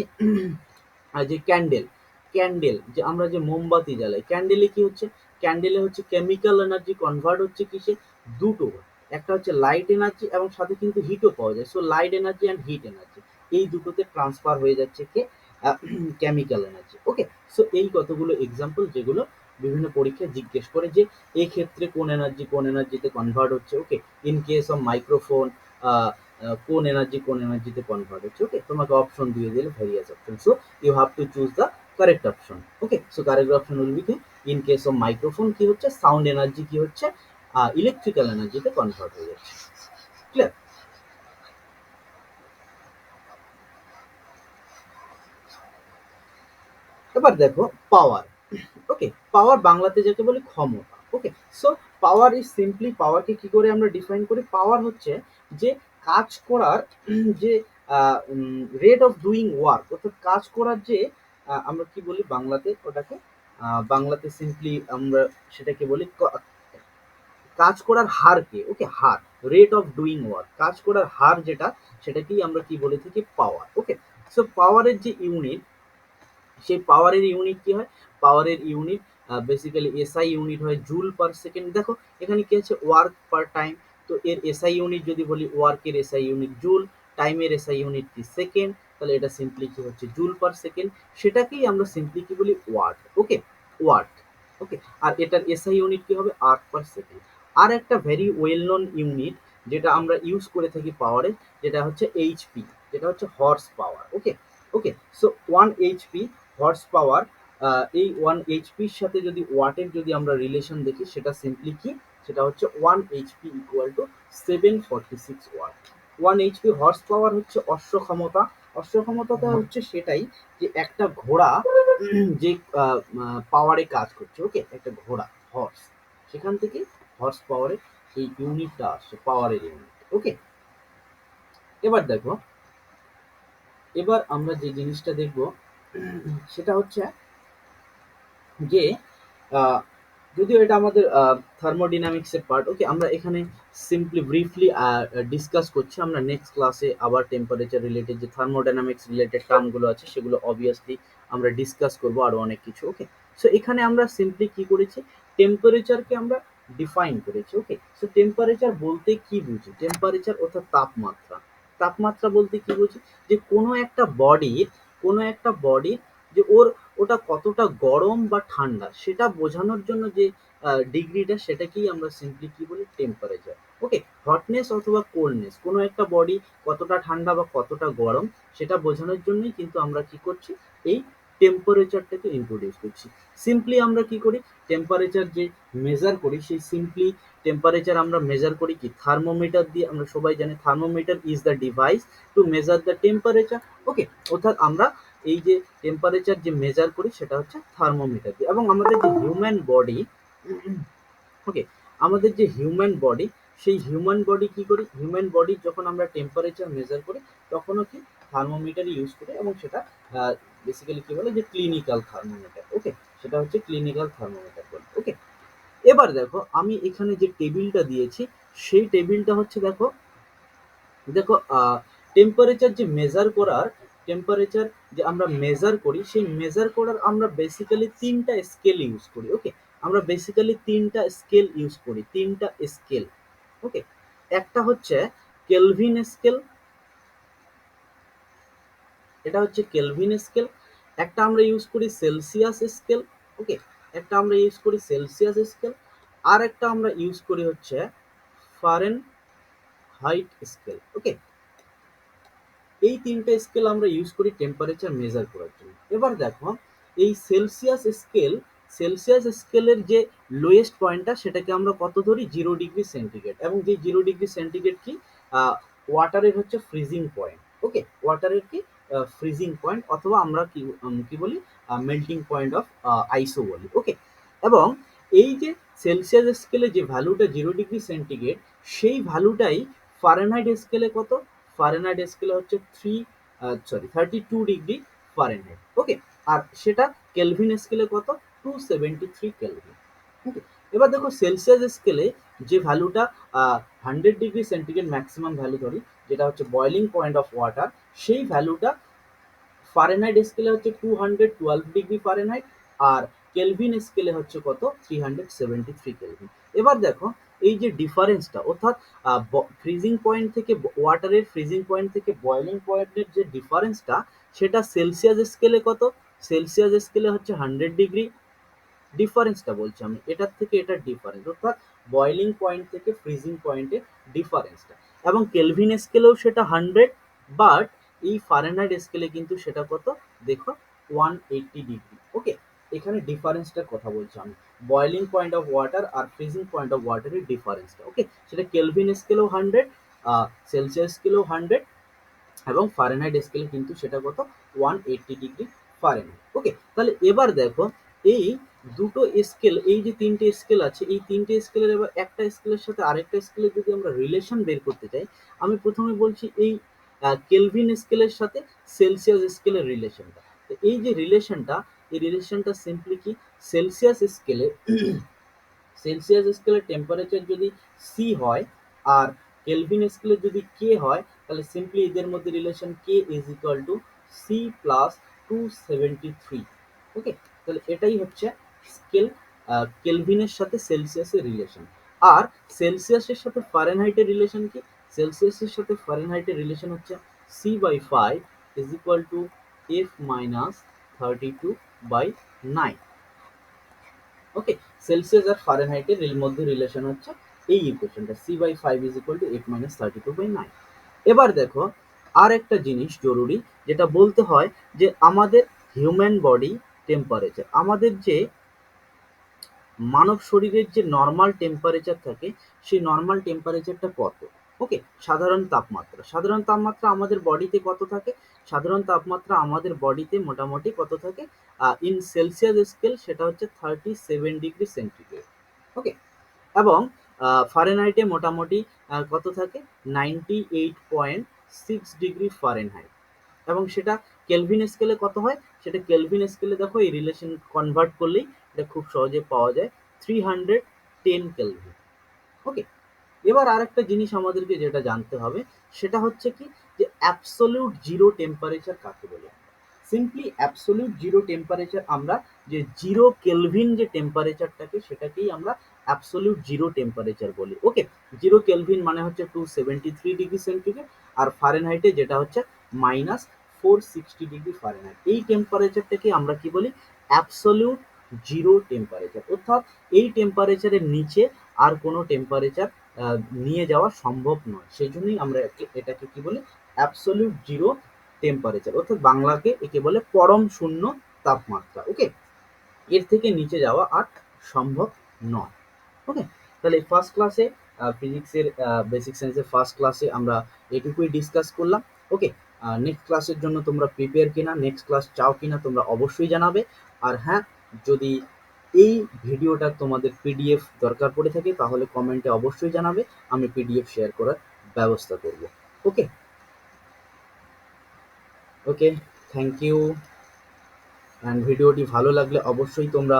যে ক্যান্ডেল যে আমরা যে মোমবাতি জ্বালাই, ক্যান্ডেলে কি হচ্ছে, ক্যান্ডেলে হচ্ছে কেমিক্যাল এনার্জি কনভার্ট হচ্ছে কিসে, দুটো, একটা হচ্ছে লাইট এনার্জি এবং সাথে কিন্তু হিটও পাওয়া যায়। So light energy and hit energy, এই দুটোতে ট্রান্সফার হয়ে যাচ্ছে কে, কেমিক্যাল এনার্জি, ওকে। সো এই কতগুলো এক্সাম্পল যেগুলো বিভিন্ন পরীক্ষায় জিজ্ঞেস করে যে এই ক্ষেত্রে কোন এনার্জিতে কনভার্ট হচ্ছে, okay. In case of microphone কোন এনার্জিতে কনভার্ট হচ্ছে, ওকে। তোমাকে অপশন দিয়ে দিলে various option, so you have to choose the correct option, okay. So correct option will be in case of microphone কি হচ্ছে, সাউন্ড এনার্জি কি হচ্ছে, ইলেকট্রিক্যাল এনার্জিতে কনভার্ট হয়ে যাচ্ছে, ক্লিয়ার। এবার দেখো পাওয়ার, ওকে, পাওয়ার বাংলাতে যাকে বলি ক্ষমতা, ওকে, সো পাওয়ার ইজ সিম্পলি, পাওয়ারকে কি করে আমরা ডিফাইন করি? পাওয়ার হচ্ছে যে কাজ করার যে রেট অফ ডুইং ওয়ার্ক, অর্থাৎ কাজ করার যে আমরা কি বলি বাংলাতে ওটাকে, বাংলাতে সিম্পলি আমরা সেটাকে বলি কাজ করার হারকে, ওকে, হার, রেট অফ ডুইং ওয়ার্ক, কাজ করার হার যেটা, সেটাকেই আমরা কি বলে থাকি? পাওয়ার। ওকে, সো পাওয়ারের যে ইউনিট, সেই পাওয়ারের ইউনিট কি হয়? পাওয়ারের ইউনিট বেসিক্যালি এসআই ইউনিট হয় জুল পার সেকেন্ড। দেখো এখানে কি আছে? ওয়ার্ক পার টাইম। তো এর এসআই ইউনিট যদি বলি, ওয়ার্কের এসআই ইউনিট জুল, টাইমের এসআই ইউনিট কি? সেকেন্ড। তাহলে এটা সিম্পলি কি হচ্ছে? Joule per second. সেটাকেই আমরা সিম্পলি কি বলি? ওয়াট। ওকে, ওয়াট। ওকে, আর এটার এসআই ইউনিট কি হবে? Arc per second. আর একটা ভেরি ওয়েল নোন ইউনিট যেটা আমরা ইউজ করে থাকি পাওয়ারে, যেটা হচ্ছে এইচপি, যেটা হচ্ছে হর্স পাওয়ার। ওকে, ওকে, সো 1 এইচপি হর্স পাওয়ার, এই 1 এইচপির সাথে যদি ওয়াটের যদি আমরা রিলেশন দেখি, সেটা সিম্পলি কি? সেটা হচ্ছে 1 HP equal to 746 watt. 1 HP horse power হচ্ছে অশ্ব ক্ষমতা। অশ্ব ক্ষমতাটা হচ্ছে সেটাই যে একটা ঘোড়া যে পাওয়ারে কাজ করছে। ওকে, একটা ঘোড়া হর্স, সেখান থেকে হর্স পাওয়ারের এই ইউনিটটা আসছে, পাওয়ারের ইউনিট। ওকে, এবার দেখো, এবার আমরা যে জিনিসটা দেখব সেটা হচ্ছে যে আহ, যদিও এটা আমাদের থার্মোডিনামিক্সের পার্ট। ওকে, আমরা এখানে সিম্পলি ব্রিফলি ডিসকাস করছি। আমরা নেক্সট ক্লাসে আবার টেম্পারেচার রিলেটেড যে থার্মোডাইনামিক্স রিলেটেড টার্মগুলো আছে সেগুলো অবভিয়াসলি আমরা ডিসকাস করবো, আরো অনেক কিছু। ওকে, সো এখানে আমরা সিম্পলি কি করেছি? টেম্পারেচারকে আমরা ডিফাইন করেছি। ওকে, সো টেম্পারেচার বলতে কি বুঝি? টেম্পারেচার অর্থাৎ তাপমাত্রা। তাপমাত্রা বলতে কি বুঝি? যে কোনো একটা বডির যে ওটা কতটা গরম বা ঠান্ডা সেটা বোঝানোর জন্য যে ডিগ্রিটা, সেটাকেই আমরা সিম্পলি কি বলি? টেম্পারেচার। ওকে, হটনেস অথবা কোল্ডনেস, কোনো একটা বডি কতটা ঠান্ডা বা কতটা গরম সেটা বোঝানোর জন্যই কিন্তু আমরা কি করছি? এই টেম্পারেচারটাকে ইন্ট্রোডিউস করছি। সিম্পলি আমরা কি করি? টেম্পারেচার যে মেজার করি, সেই সিম্পলি টেম্পারেচার আমরা মেজার করি কি? থার্মোমিটার দিয়ে। আমরা সবাই জানি thermometer is the device to measure the temperature. Okay, অর্থাৎ আমরা এই যে টেম্পারেচার যে মেজার করি সেটা হচ্ছে থার্মোমিটার দিয়ে। এবং আমাদের যে হিউম্যান বডি, ওকে, আমাদের যে হিউম্যান বডি, সেই হিউম্যান বডি কি করি? হিউম্যান বডি যখন আমরা টেম্পারেচার মেজার করি তখনও কি থার্মোমিটার ইউজ করি, এবং সেটা বেসিক্যালি কি বলে? যে ক্লিনিক্যাল থার্মোমিটার। ওকে, সেটা হচ্ছে ক্লিনিক্যাল থার্মোমিটার বলে। ওকে, এবার দেখো আমি এখানে যে টেবিলটা দিয়েছি, সেই টেবিলটা হচ্ছে দেখো, দেখো টেম্পারেচার যে মেজার করার, টেম্পারেচার যে আমরা মেজার করি, সেই মেজার করার আমরা বেসিক্যালি তিনটা স্কেল ইউজ করি। ওকে, আমরা বেসিক্যালি তিনটা স্কেল ইউজ করি, তিনটা স্কেল। ওকে, একটা হচ্ছে কেলভিন স্কেল, এটা হচ্ছে কেলভিন স্কেল। একটা আমরা ইউজ করি সেলসিয়াস স্কেল। ওকে, একটা আমরা ইউজ করি সেলসিয়াস স্কেল। আর একটা আমরা ইউজ করি হচ্ছে ফারেন হাইট স্কেল। ওকে, এই তিনটে স্কেল আমরা ইউজ করি টেম্পারেচার মেজার করার জন্য। এবার দেখো, এই সেলসিয়াস স্কেলের যে লোয়েস্ট পয়েন্টটা, সেটাকে আমরা কত ধরি? 0 ডিগ্রি সেন্টিগ্রেড। এবং যে 0 ডিগ্রি সেন্টিগ্রেড কি? ওয়াটারের হচ্ছে ফ্রিজিং পয়েন্ট। ওকে, ওয়াটারের কি? ফ্রিজিং পয়েন্ট, অথবা আমরা কি বলি? মেল্টিং পয়েন্ট অফ আইসও বলি। ওকে, এবং এই যে সেলসিয়াস স্কেলে যে ভ্যালুটা 0 ডিগ্রি সেন্টিগ্রেড, সেই ভ্যালুটাই ফারেনহাইট স্কেলে কত? ফারেনহাইট স্কেলে হচ্ছে 32 ডিগ্রি ফারেনহাইট। ওকে, আর সেটা কেলভিন স্কেলে কত? 273 কেলভিন। ওকে, এবার দেখো সেলসিয়াস স্কেলে যে ভ্যালুটা 100 ডিগ্রি সেন্টিগ্রেড ম্যাক্সিমাম ভ্যালু ধরি, যেটা হচ্ছে বয়লিং পয়েন্ট অফ ওয়াটার, সেই ভ্যালুটা ফারেনহাইট স্কেলে হচ্ছে 212 ডিগ্রি ফারেনহাইট, আর কেলভিন স্কেলে হচ্ছে কত? 373 কেলভিন। এবার দেখো এই যে ডিফারেন্সটা, অর্থাৎ ফ্রিজিং পয়েন্ট থেকে, ওয়াটারের ফ্রিজিং পয়েন্ট থেকে বয়লিং পয়েন্টের যে ডিফারেন্সটা, সেটা সেলসিয়াস স্কেলে কত? সেলসিয়াস স্কেলে হচ্ছে 100 ডিগ্রি। ডিফারেন্সটা বলছি আমি, এটার থেকে এটার ডিফারেন্স, অর্থাৎ বয়লিং পয়েন্ট থেকে ফ্রিজিং পয়েন্টের ডিফারেন্সটা। এবং কেলভিন স্কেলেও সেটা 100, বাট এই ফারেনহাইট স্কেলে কিন্তু সেটা কত? দেখো, 180 ডিগ্রি। ওকে, এখানে ডিফারেন্সটার কথা বলছি আমি, বয়লিং পয়েন্ট অফ ওয়াটার আর ফ্রিজিং পয়েন্ট অফ ওয়াটারের ডিফারেন্সটা। ওকে, সেটা কেলভিন স্কেলেও 100, সেলসিয়াস স্কেলেও 100, এবং ফারেনহাইট স্কেলে কিন্তু সেটা কত? 180 ডিগ্রি ফারেনহাইট। ওকে, তাহলে এবার দেখো এই দুটো স্কেল, এই যে তিনটে স্কেল আছে, এই তিনটে স্কেলের এবার একটা স্কেলের সাথে আরেকটা স্কেলের যদি আমরা রিলেশন বের করতে চাই, আমি প্রথমে বলছি এই কেলভিন স্কেলের সাথে সেলসিয়াস স্কেলের রিলেশনটা। তো এই যে রিলেশনটা, এই রিলেশনটা সিম্পলি কি, সেলসিয়াস স্কেলে টেম্পারেচার যদি সি হয় আর কেলভিন স্কেলে যদি কে হয়, তাহলে সিম্পলি এদের মধ্যে relation K is equal to C plus 273। Okay, তাহলে এটাই হচ্ছে স্কেল কেলভিনের সাথে সেলসিয়াসের রিলেশন। আর সেলসিয়াসের সাথে ফারেনহাইটের রিলেশন কি, সেলসিয়াসের সাথে ফারেনহাইটের রিলেশন হচ্ছে C by 5 is equal to F minus 32/9। Okay, Celsius আর ফারেনহাইটের মধ্যে রিলেশন হচ্ছে এই ইকুয়েশনটা, C by 5 is equal to F minus 32/9। এবার দেখো আর একটা জিনিস জরুরি যেটা বলতে হয়, যে আমাদের হিউম্যান বডি টেম্পারেচার, আমাদের যে মানব শরীরের যে নর্মাল টেম্পারেচার থাকে, সেই নর্মাল টেম্পারেচারটা কত। ওকে, সাধারণ তাপমাত্রা, সাধারণ তাপমাত্রা আমাদের বডিতে কত থাকে, সাধারণ তাপমাত্রা আমাদের বডিতে মোটামুটি কত থাকে, ইন সেলসিয়াস স্কেল সেটা হচ্ছে 37 ডিগ্রি সেন্টিগ্রেড। ওকে, এবং ফারেনহাইটে মোটামুটি কত থাকে, 98.6 ডিগ্রি ফারেনহাইট। এবং সেটা কেলভিন স্কেলে কত হয়, সেটা কেলভিন স্কেলে দেখো এই রিলেশন কনভার্ট করলেই এটা খুব সহজে পাওয়া যায়, 310 কেলভিন। ওকে, এবার আরেকটা জিনিস আমাদেরকে যেটা জানতে হবে, সেটা হচ্ছে কি, যে অ্যাবসোলিউট জিরো টেম্পারেচার কাকে বলে। সিম্পলি অ্যাবসোলিউট জিরো টেম্পারেচার আমরা, যে জিরো কেলভিন যে টেম্পারেচারটাকে, সেটাকেই আমরা অ্যাবসোলিউট জিরো টেম্পারেচার বলি। ওকে, জিরো কেলভিন মানে হচ্ছে 273 ডিগ্রি সেন্টিগ্রেড, আর ফারেনহাইটে যেটা হচ্ছে -460 ডিগ্রি ফারেনহাইট। এই টেম্পারেচারটাকে আমরা কি বলি, অ্যাবসোলিউট জিরো টেম্পারেচার। অর্থাৎ এই টেম্পারেচারের নিচে আর কোনো টেম্পারেচার নিয়ে যাওয়া সম্ভব নয়, সেই জন্যই আমরা এটাকে কি বলি, অ্যাবসোলিউট জিরো টেম্পারেচার, অর্থাৎ বাংলাকে একে বলে পরম শূন্য তাপমাত্রা। ওকে, এর থেকে নিচে যাওয়া আর সম্ভব নয়। ওকে, তাহলে ফার্স্ট ক্লাসে ফিজিক্সের বেসিক সায়েন্সের ফার্স্ট ক্লাসে আমরা এটুকুই ডিসকাস করলাম। ওকে, নেক্সট ক্লাসের জন্য তোমরা প্রিপেয়ার কিনা, নেক্সট ক্লাস চাও কিনা তোমরা অবশ্যই জানাবে। আর হ্যাঁ, যদি এই ভিডিওটা তোমাদের পিডিএফ দরকার পড়ে থাকে, তাহলে কমেন্টে অবশ্যই জানাবে, আমি পিডিএফ শেয়ার করার ব্যবস্থা করব। ওকে, ওকে, থ্যাংক ইউ। অ্যান্ড ভিডিওটি ভালো লাগলে অবশ্যই তোমরা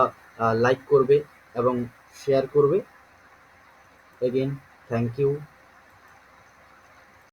লাইক করবে এবং শেয়ার করবে। Again thank you.